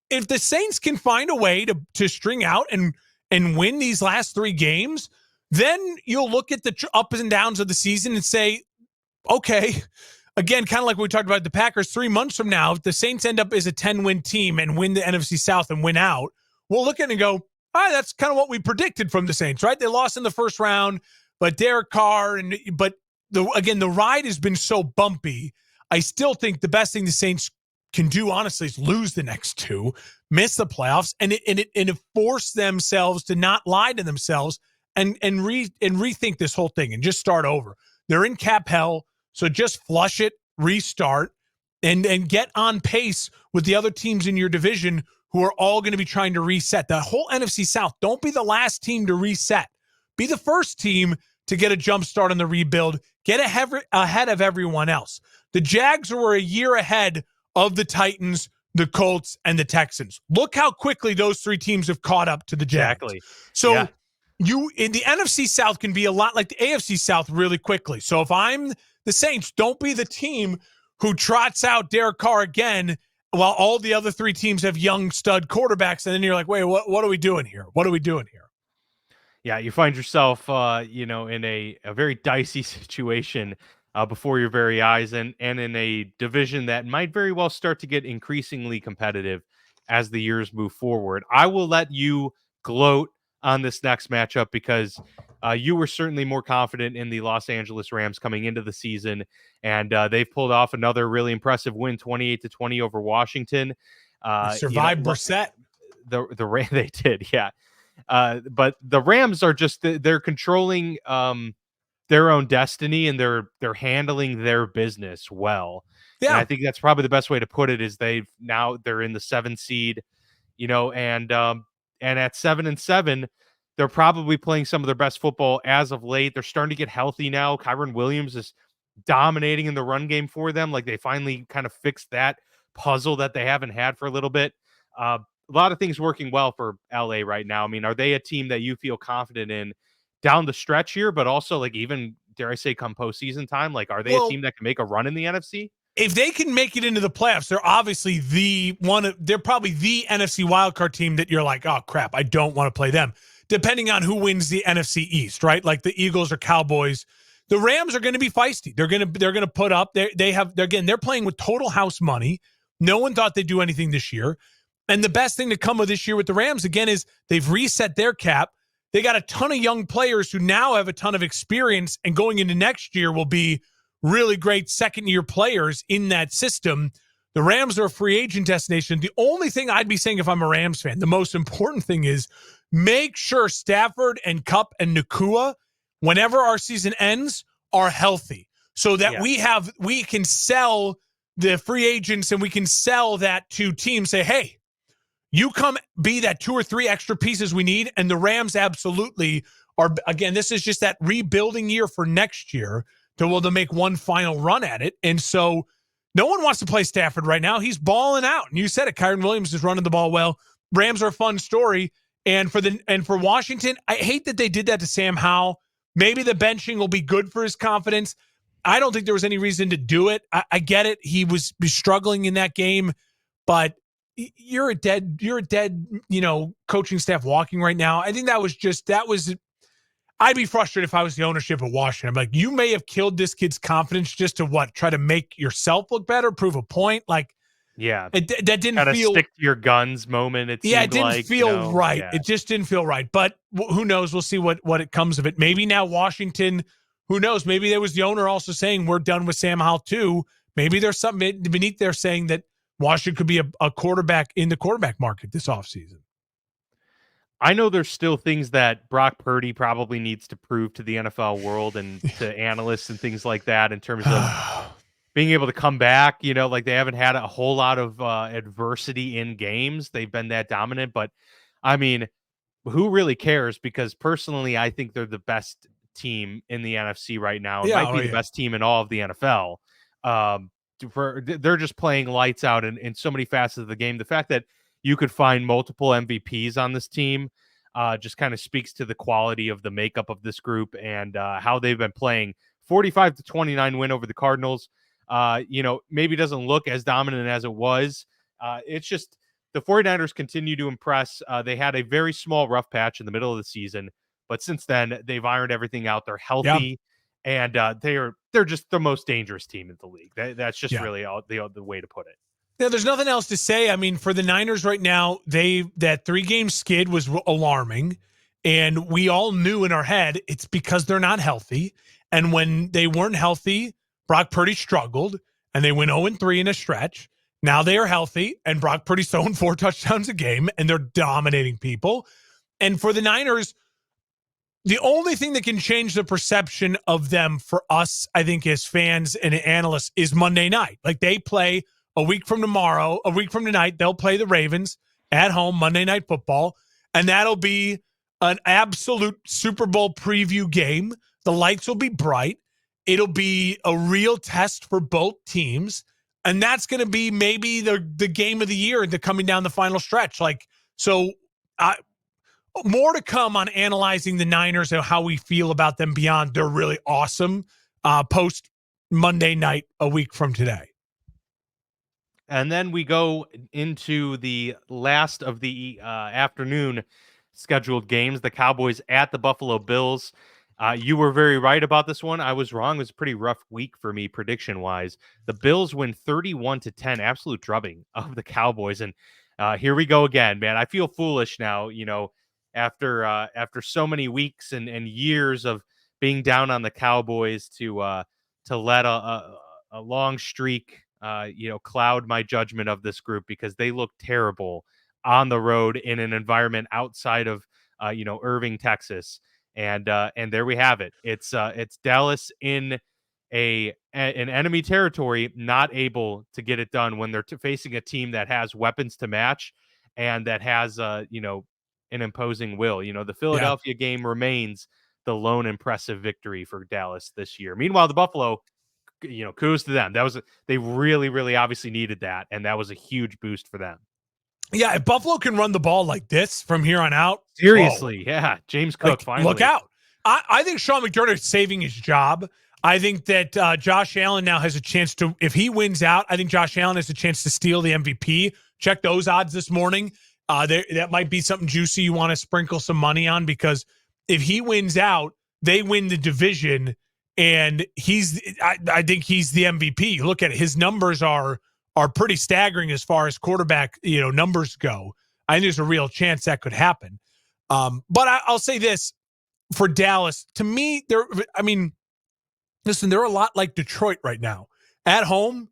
If the Saints can find a way to string out and win these last 3 games, then you'll look at the ups and downs of the season and say, okay, again, kind of like we talked about the Packers 3 months from now, if the Saints end up as a 10-win team and win the NFC South and win out, we'll look at it and go, all right, that's kind of what we predicted from the Saints, right? They lost in the first round, but Derek Carr, the ride has been so bumpy. I still think the best thing the Saints can do, honestly, is lose the next 2, miss the playoffs, and it force themselves to not lie to themselves and rethink this whole thing and just start over. They're in cap hell, so just flush it, restart, and get on pace with the other teams in your division who are all going to be trying to reset. The whole NFC South, don't be the last team to reset. Be the first team to get a jump start on the rebuild. Get ahead of everyone else. The Jags were a year ahead of the Titans, the Colts, and the Texans. Look how quickly those 3 teams have caught up to the Jags. Exactly. So you in the NFC South can be a lot like the AFC South really quickly. So if I'm the Saints, don't be the team who trots out Derek Carr again while all the other 3 teams have young stud quarterbacks, and then you're like, wait, what are we doing here? What are we doing here? Yeah, you find yourself, in a very dicey situation before your very eyes, and in a division that might very well start to get increasingly competitive as the years move forward. I will let you gloat on this next matchup because you were certainly more confident in the Los Angeles Rams coming into the season, and they've pulled off another really impressive win, 28-20 over Washington. Survived Brissett. They did, yeah. But the Rams are just they're controlling their own destiny, and they're handling their business well. Yeah, and I think that's probably the best way to put it. Is they're in the 7th seed, and at 7-7, they're probably playing some of their best football as of late. They're starting to get healthy now. Kyron Williams is dominating in the run game for them. Like, they finally kind of fixed that puzzle that they haven't had for a little bit. A lot of things working well for LA right now. I mean, are they a team that you feel confident in down the stretch here, but also, like, even, dare I say, come postseason time? Like, are they a team that can make a run in the NFC? If they can make it into the playoffs, they're obviously they're probably the NFC wildcard team that you're like, oh crap, I don't want to play them. Depending on who wins the NFC East, right? Like the Eagles or Cowboys. The Rams are going to be feisty. They're going to put up. They're playing with total house money. No one thought they'd do anything this year. And the best thing to come of this year with the Rams, again, is they've reset their cap. They got a ton of young players who now have a ton of experience, and going into next year will be really great second-year players in that system. The Rams are a free agent destination. The only thing I'd be saying if I'm a Rams fan, the most important thing is make sure Stafford and Kupp and Nakua, whenever our season ends, are healthy, so that Yes. we can sell the free agents and we can sell that to teams. Say, hey, you come be that 2 or 3 extra pieces we need. And the Rams absolutely are. Again, this is just that rebuilding year for next year to make one final run at it. And so no one wants to play Stafford right now. He's balling out. And you said it, Kyron Williams is running the ball well. Rams are a fun story. And for Washington, I hate that they did that to Sam Howell. Maybe the benching will be good for his confidence. I don't think there was any reason to do it. I get it. He was struggling in that game, but you're a dead, coaching staff walking right now. I think that was, I'd be frustrated if I was the ownership of Washington. I'm like, you may have killed this kid's confidence just to try to make yourself look better, prove a point. Like, Yeah. that didn't Kind of feel, stick to your guns moment. It yeah, it seemed didn't like, feel right. yeah. It just didn't feel right. But who knows? We'll see what it comes of it. Maybe now Washington, who knows? Maybe there was the owner also saying we're done with Sam Howell too. Maybe there's something beneath there saying that Washington could be a quarterback in the quarterback market this offseason. I know there's still things that Brock Purdy probably needs to prove to the NFL world and to analysts and things like that in terms of being able to come back. Like they haven't had a whole lot of adversity in games. They've been that dominant, but I mean, who really cares? Because personally, I think they're the best team in the NFC right now. It might be the best team in all of the NFL. They're just playing lights out in so many facets of the game. The fact that you could find multiple MVPs on this team just kind of speaks to the quality of the makeup of this group and how they've been playing. 45-29 win over the Cardinals. Maybe doesn't look as dominant as it was. It's just the 49ers continue to impress. They had a very small rough patch in the middle of the season, but since then they've ironed everything out. They're healthy, and they're just the most dangerous team in the league. That's just really all the way to put it. Yeah, there's nothing else to say. I mean, for the Niners right now, that 3-game skid was alarming, and we all knew in our head it's because they're not healthy. And when they weren't healthy, Brock Purdy struggled, and they went 0-3 in a stretch. Now they are healthy, and Brock Purdy's throwing 4 touchdowns a game, and they're dominating people. And for the Niners, the only thing that can change the perception of them for us, I think, as fans and analysts, is Monday night. Like, they play a week from tonight, they'll play the Ravens at home, Monday Night Football, and that'll be an absolute Super Bowl preview game. The lights will be bright. It'll be a real test for both teams, and that's going to be maybe the game of the year into coming down the final stretch. More to come on analyzing the Niners and how we feel about them beyond they're really awesome post Monday night a week from today. And then we go into the last of the afternoon scheduled games, the Cowboys at the Buffalo Bills. You were very right about this one. I was wrong. It was a pretty rough week for me prediction-wise. The Bills win 31-10, absolute drubbing of the Cowboys. And here we go again, man. I feel foolish now, after so many weeks and years of being down on the Cowboys to let a long streak cloud my judgment of this group, because they look terrible on the road in an environment outside of Irving, Texas. And there we have it. It's Dallas in an enemy territory, not able to get it done when they're facing a team that has weapons to match and that has an imposing will. The Philadelphia game remains the lone impressive victory for Dallas this year. Meanwhile, the Buffalo, kudos to them. They really, really obviously needed that, and that was a huge boost for them. Yeah, if Buffalo can run the ball like this from here on out, seriously, yeah, James Cook, finally. Look out. I think Sean McDermott is saving his job. I think that Josh Allen now has a chance to, if he wins out, I think Josh Allen has a chance to steal the MVP. Check those odds this morning. That might be something juicy you want to sprinkle some money on, because if he wins out, they win the division, and I think he's the MVP. Look at it. His numbers are pretty staggering as far as quarterback, numbers go. I think there's a real chance that could happen. But I'll say this for Dallas. To me, listen, they're a lot like Detroit right now. At home,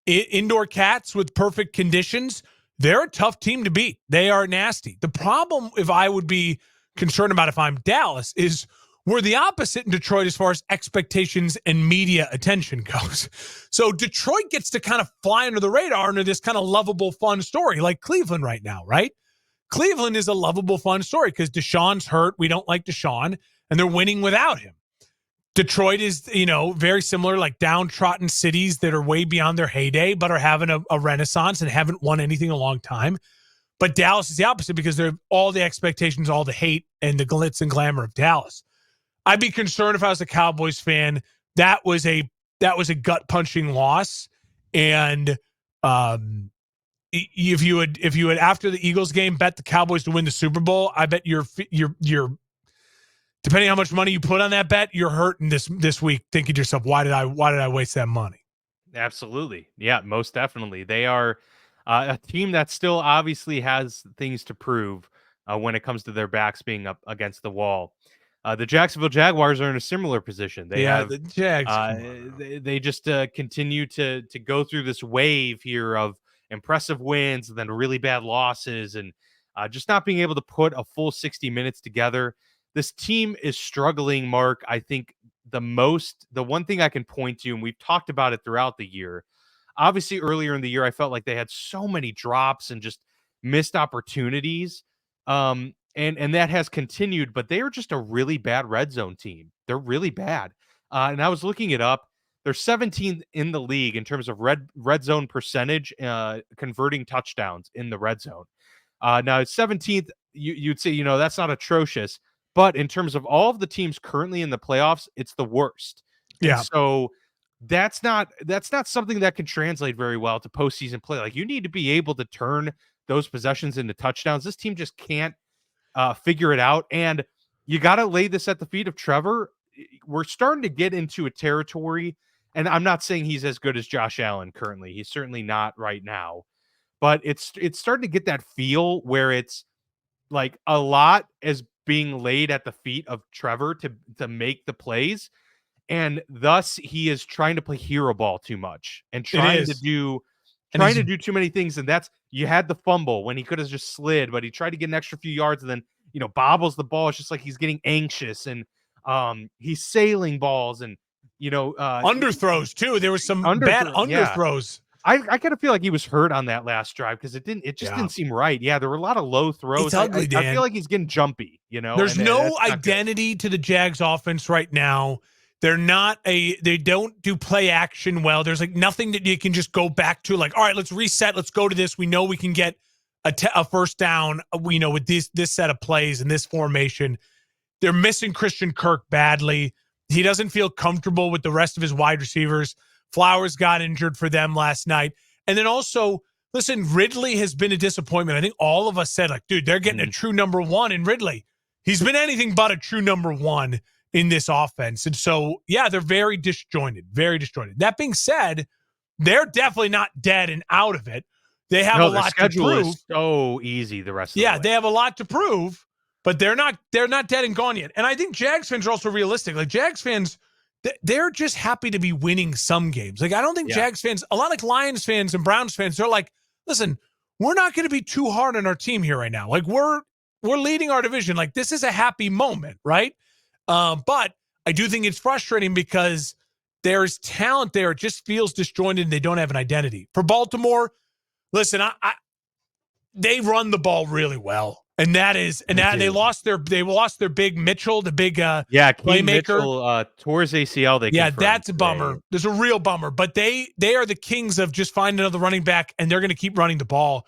indoor cats with perfect conditions, they're a tough team to beat. They are nasty. The problem, if I would be concerned about if I'm Dallas, is We're the opposite in Detroit as far as expectations and media attention goes. So Detroit gets to kind of fly under the radar into this kind of lovable, fun story like Cleveland right now, right? Cleveland is a lovable, fun story because Deshaun's hurt. We don't like Deshaun, and they're winning without him. Detroit is, very similar, like downtrodden cities that are way beyond their heyday, but are having a renaissance and haven't won anything in a long time. But Dallas is the opposite because they're all the expectations, all the hate, and the glitz and glamour of Dallas. I'd be concerned if I was a Cowboys fan. That was a gut punching loss, and if you had after the Eagles game bet the Cowboys to win the Super Bowl, I bet you're depending on how much money you put on that bet, you're hurting this week thinking to yourself, why did I waste that money? Absolutely. Yeah, most definitely. They are a team that still obviously has things to prove when it comes to their backs being up against the wall. The Jacksonville Jaguars are in a similar position. They have the Jags. they just continue to go through this wave here of impressive wins and then really bad losses and just not being able to put a full 60 minutes together. This team is struggling, Mark. I think the one thing I can point to, and we've talked about it throughout the year. Obviously, earlier in the year, I felt like they had so many drops and just missed opportunities. And that has continued, but they are just a really bad red zone team. They're really bad. And I was looking it up. They're 17th in the league in terms of red zone percentage, converting touchdowns in the red zone. Now, 17th, you'd say, that's not atrocious. But in terms of all of the teams currently in the playoffs, it's the worst. Yeah. And so that's not something that can translate very well to postseason play. Like, you need to be able to turn those possessions into touchdowns. This team just can't figure it out. And you got to lay this at the feet of Trevor. We're starting to get into a territory, and I'm not saying he's as good as Josh Allen currently. He's certainly not right now. But it's starting to get that feel where it's like a lot is being laid at the feet of Trevor to make the plays, and thus he is trying to play hero ball too much and trying to do too many things. And that's, you had the fumble when he could have just slid, but he tried to get an extra few yards and then bobbles the ball. It's just like he's getting anxious and he's sailing balls and underthrows too. There was some bad underthrows. I kind of feel like he was hurt on that last drive because it just didn't seem right. Yeah, there were a lot of low throws. It's ugly, Dan. I feel like he's getting jumpy, There's no identity to the Jags offense right now. They don't do play action well. There's like nothing that you can just go back to, like, all right, let's reset. Let's go to this. We know we can get a first down, with this set of plays and this formation. They're missing Christian Kirk badly. He doesn't feel comfortable with the rest of his wide receivers. Flowers got injured for them last night. And then also, listen, Ridley has been a disappointment. I think all of us said, like, dude, they're getting a true number one in Ridley. He's been anything but a true number one in this offense. And so, yeah, they're very disjointed, very disjointed. That being said, they're definitely not dead and out of it. They have a lot to prove. Is so easy the rest of the way. They have a lot to prove, but they're not dead and gone yet. And I think Jags fans are also realistic. Like, Jags fans, they're just happy to be winning some games. Like, I don't think Jags fans, a lot like Lions fans and Browns fans, they're like, listen, we're not going to be too hard on our team here right now. Like, we're leading our division. Like, this is a happy moment, right? But I do think it's frustrating because there's talent there. It just feels disjointed and they don't have an identity. For Baltimore, listen, they run the ball really well. And they lost their big Mitchell, the big playmaker. Mitchell towards ACL. That's a bummer. There's a real bummer. But they are the kings of just finding another running back, and they're going to keep running the ball.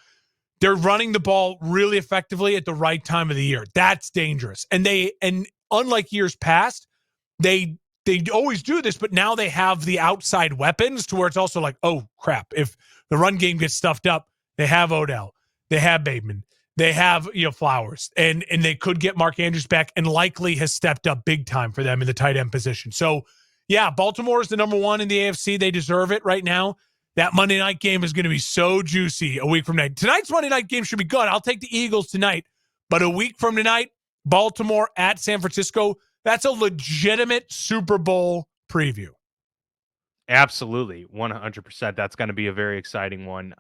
They're running the ball really effectively at the right time of the year. That's dangerous. And unlike years past, they always do this, but now they have the outside weapons to where it's also like, oh crap, if the run game gets stuffed up, they have Odell, they have Bateman. They have Flowers, and they could get Mark Andrews back, and likely has stepped up big time for them in the tight end position. So, yeah, Baltimore is the number one in the AFC. They deserve it right now. That Monday night game is going to be so juicy a week from tonight. Tonight's Monday night game should be good. I'll take the Eagles tonight, but a week from tonight, Baltimore at San Francisco, that's a legitimate Super Bowl preview. Absolutely, 100%. That's going to be a very exciting one.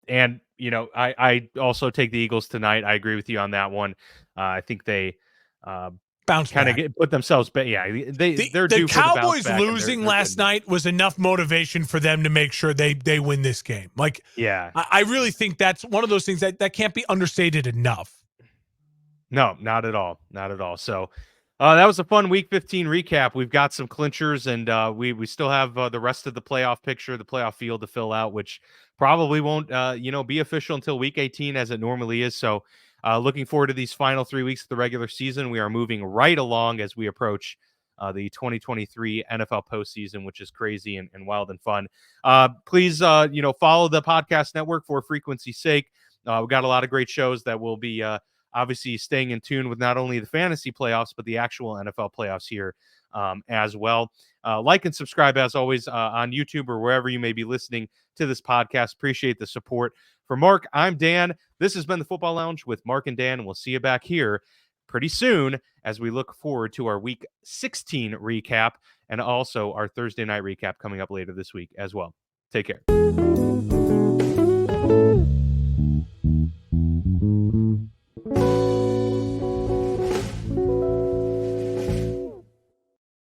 And, I also take the Eagles tonight. I agree with you on that one. I think they bounce kind back. of put themselves back. Yeah, they're The due for the bounce Cowboys back. losing last night was enough motivation for them to make sure they win this game. Like, Yeah. I really think that's one of those things that can't be understated enough. No, not at all. Not at all. So that was a fun Week 15 recap. We've got some clinchers, and we still have the rest of the playoff picture, the playoff field to fill out, which probably won't be official until Week 18 as it normally is. So looking forward to these final 3 weeks of the regular season. We are moving right along as we approach the 2023 NFL postseason, which is crazy and wild and fun. Please, follow the podcast network for frequency's sake. We've got a lot of great shows that will be obviously staying in tune with not only the fantasy playoffs, but the actual NFL playoffs here as well. Like and subscribe, as always, on YouTube or wherever you may be listening to this podcast. Appreciate the support. For Mark, I'm Dan. This has been the Football Lounge with Mark and Dan, and we'll see you back here pretty soon as we look forward to our Week 16 recap and also our Thursday night recap coming up later this week as well. Take care.